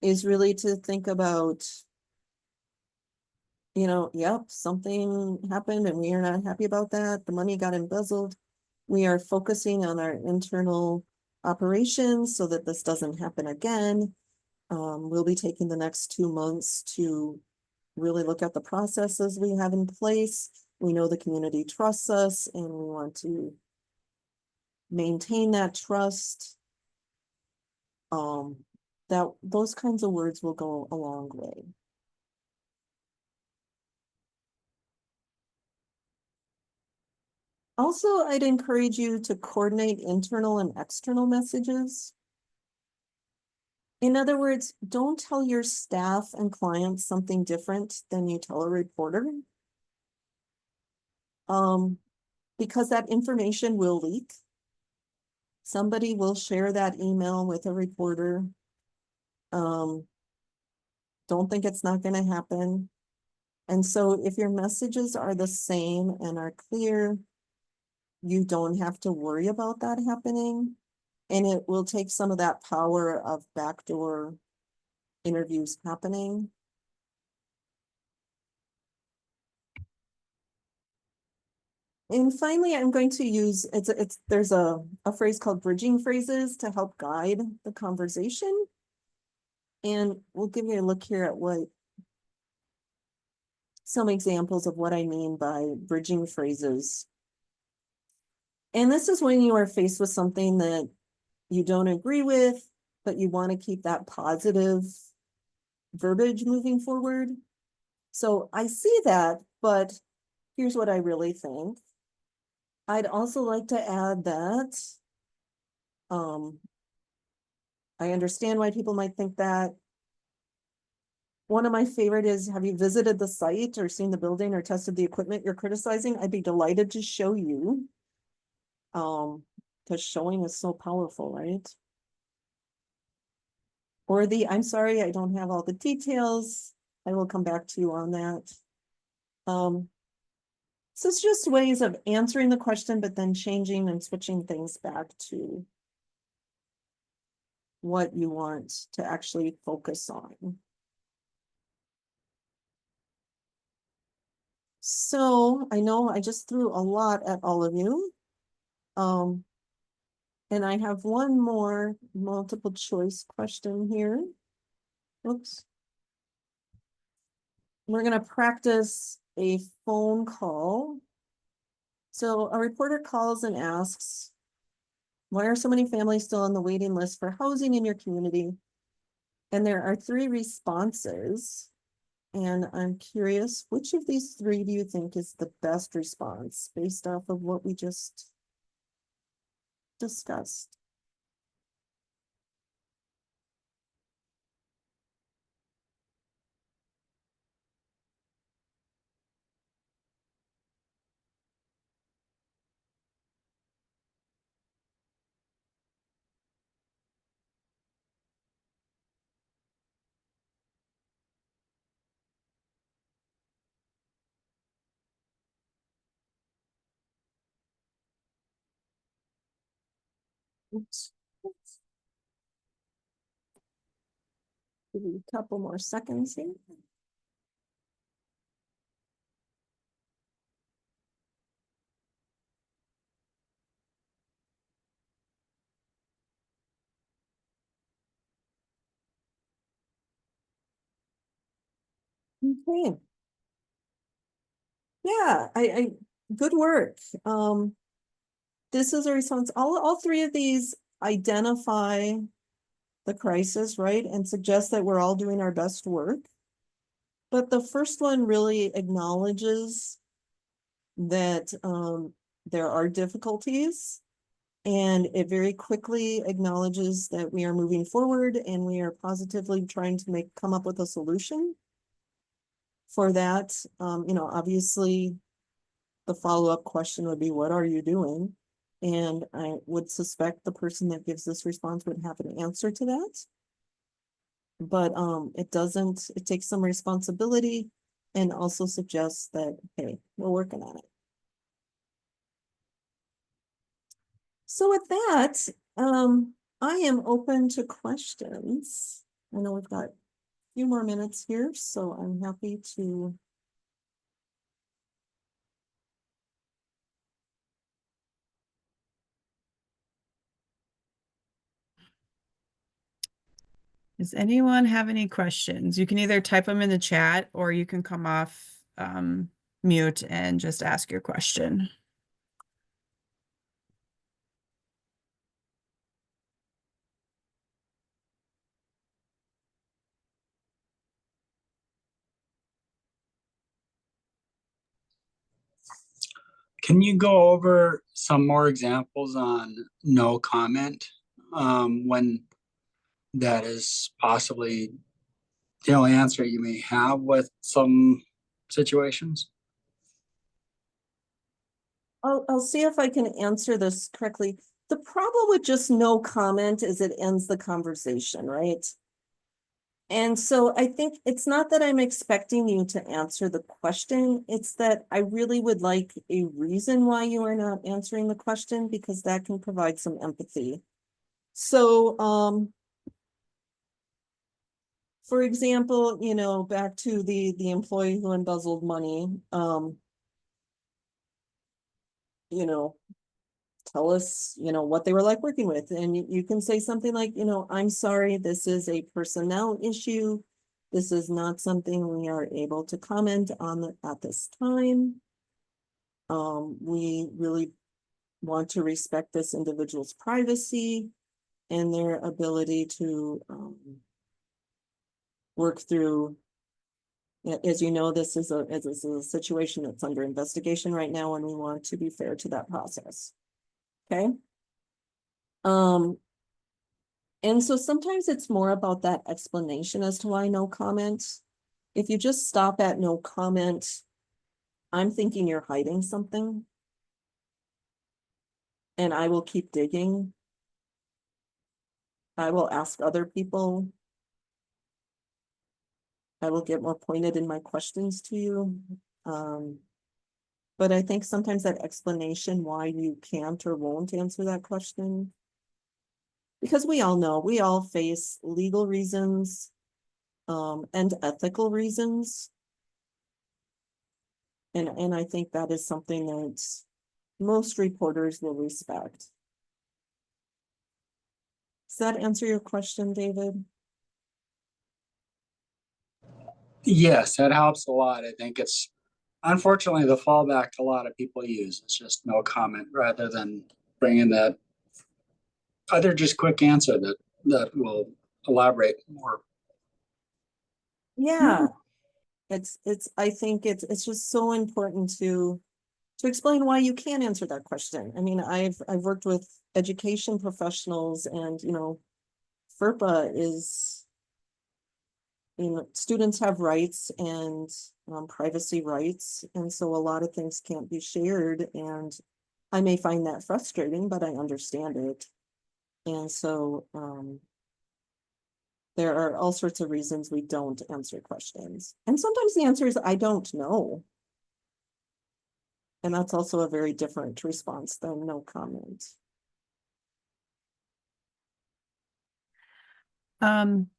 is really to think about, you know, yep, something happened and we are not happy about that. The money got embezzled. We are focusing on our internal operations so that this doesn't happen again. We'll be taking the next 2 months to really look at the processes we have in place. We know the community trusts us and we want to maintain that trust. Those kinds of words will go a long way. Also, I'd encourage you to coordinate internal and external messages. In other words, don't tell your staff and clients something different than you tell a reporter. Because that information will leak. Somebody will share that email with a reporter. Don't think it's not going to happen. And so if your messages are the same and are clear, you don't have to worry about that happening. And it will take some of that power of backdoor interviews happening. And finally, I'm going to use, there's a phrase called bridging phrases to help guide the conversation. And we'll give you a look here at some examples of what I mean by bridging phrases. And this is when you are faced with something that you don't agree with, but you want to keep that positive verbiage moving forward. So I see that, but here's what I really think. I'd also like to add that I understand why people might think that. One of my favorite is, have you visited the site or seen the building or tested the equipment you're criticizing? I'd be delighted to show you. Because showing is so powerful, right? Or I'm sorry, I don't have all the details. I will come back to you on that. So it's just ways of answering the question, but then changing and switching things back to what you want to actually focus on. So I know I just threw a lot at all of you. And I have one more multiple choice question here. Oops. We're going to practice a phone call. So a reporter calls and asks, why are so many families still on the waiting list for housing in your community? And there are 3 responses. And I'm curious, which of these 3 do you think is the best response based off of what we just discussed? Oops. Give you a couple more seconds here. Okay. Yeah, I good work. This is a response. All 3 of these identify the crisis, right? And suggest that we're all doing our best work. But the first one really acknowledges that there are difficulties, and it very quickly acknowledges that we are moving forward and we are positively trying to come up with a solution for that. Obviously the follow-up question would be, what are you doing? And I would suspect the person that gives this response would have an answer to that. But it takes some responsibility and also suggests that, hey, we're working on it. So with that, I am open to questions. I know we've got a few more minutes here, so I'm happy to. Does anyone have any questions? You can either type them in the chat or you can come off mute and just ask your question. Can you go over some more examples on no comment? When that is possibly the only answer you may have with some situations? I'll see if I can answer this correctly. The problem with just no comment is it ends the conversation, right? And so I think it's not that I'm expecting you to answer the question, it's that I really would like a reason why you are not answering the question, because that can provide some empathy. So, for example, you know, back to the employee who embezzled money, you know, tell us, you know, what they were like working with. And you can say something like, you know, I'm sorry, this is a personnel issue. This is not something we are able to comment on at this time. We really want to respect this individual's privacy and their ability to work through. As you know, this is a situation that's under investigation right now, and we want to be fair to that process. Okay. And so sometimes it's more about that explanation as to why no comment. If you just stop at no comment, I'm thinking you're hiding something. And I will keep digging. I will ask other people. I will get more pointed in my questions to you. But I think sometimes that explanation why you can't or won't answer that question, because we all know, we all face legal reasons and ethical reasons. And I think that is something that most reporters will respect. Does that answer your question, David? Yes, that helps a lot. I think it's unfortunately the fallback a lot of people use. It's just no comment rather than bringing that other just quick answer that will elaborate more. Yeah. I think it's just so important to explain why you can't answer that question. I mean, I've worked with education professionals, and you know, FERPA is, you know, students have rights and privacy rights, and so a lot of things can't be shared, and I may find that frustrating, but I understand it. And so there are all sorts of reasons we don't answer questions. And sometimes the answer is, I don't know. And that's also a very different response than no comment.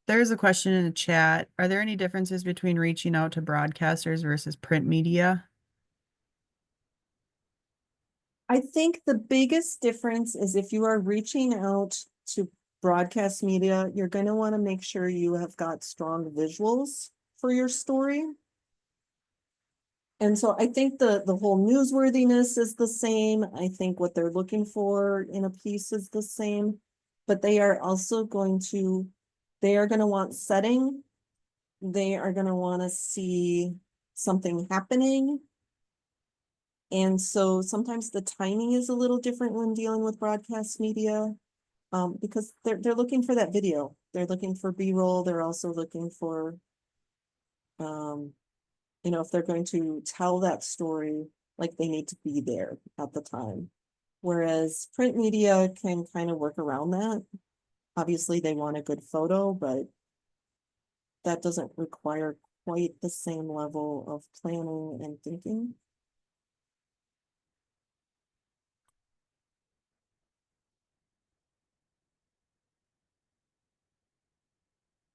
There's a question in the chat. Are there any differences between reaching out to broadcasters versus print media? I think the biggest difference is if you are reaching out to broadcast media, you're going to want to make sure you have got strong visuals for your story. And so I think the whole newsworthiness is the same. I think what they're looking for in a piece is the same, but they are also going to want setting. They are going to want to see something happening. And so sometimes the timing is a little different when dealing with broadcast media, because they're looking for that video. They're looking for B-roll. They're also looking for, you know, if they're going to tell that story, like they need to be there at the time. Whereas print media can kind of work around that. Obviously, they want a good photo, but that doesn't require quite the same level of planning and thinking.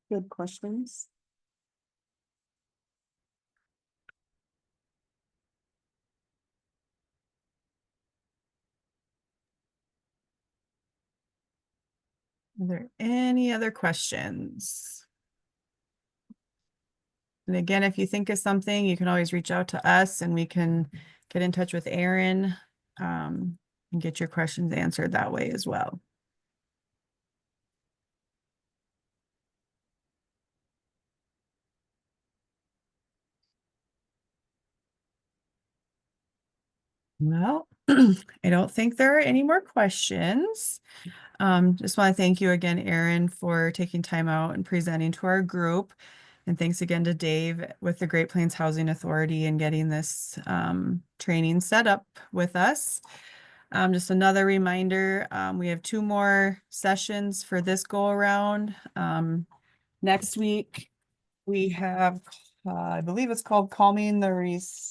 Good questions. Are there any other questions? And again, if you think of something, you can always reach out to us and we can get in touch with Erin and get your questions answered that way as well. Well, I don't think there are any more questions. Just want to thank you again, Erin, for taking time out and presenting to our group. And thanks again to Dave with the Great Plains Housing Authority and getting this training set up with us. Just another reminder, we have 2 more sessions for this go around. Next week, we have, I believe it's called Calming the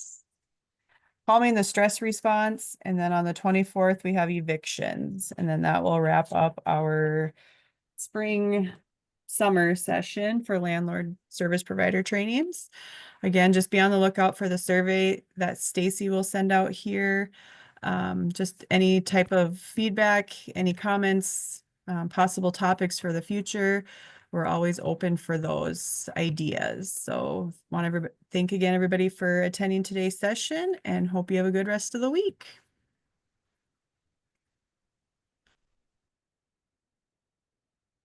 Stress Response. And then on the 24th, we have evictions. And then that will wrap up our summer session for landlord service provider trainings. Again, just be on the lookout for the survey that Stacy will send out here. Just any type of feedback, any comments, possible topics for the future. We're always open for those ideas. So want to thank again everybody for attending today's session and hope you have a good rest of the week.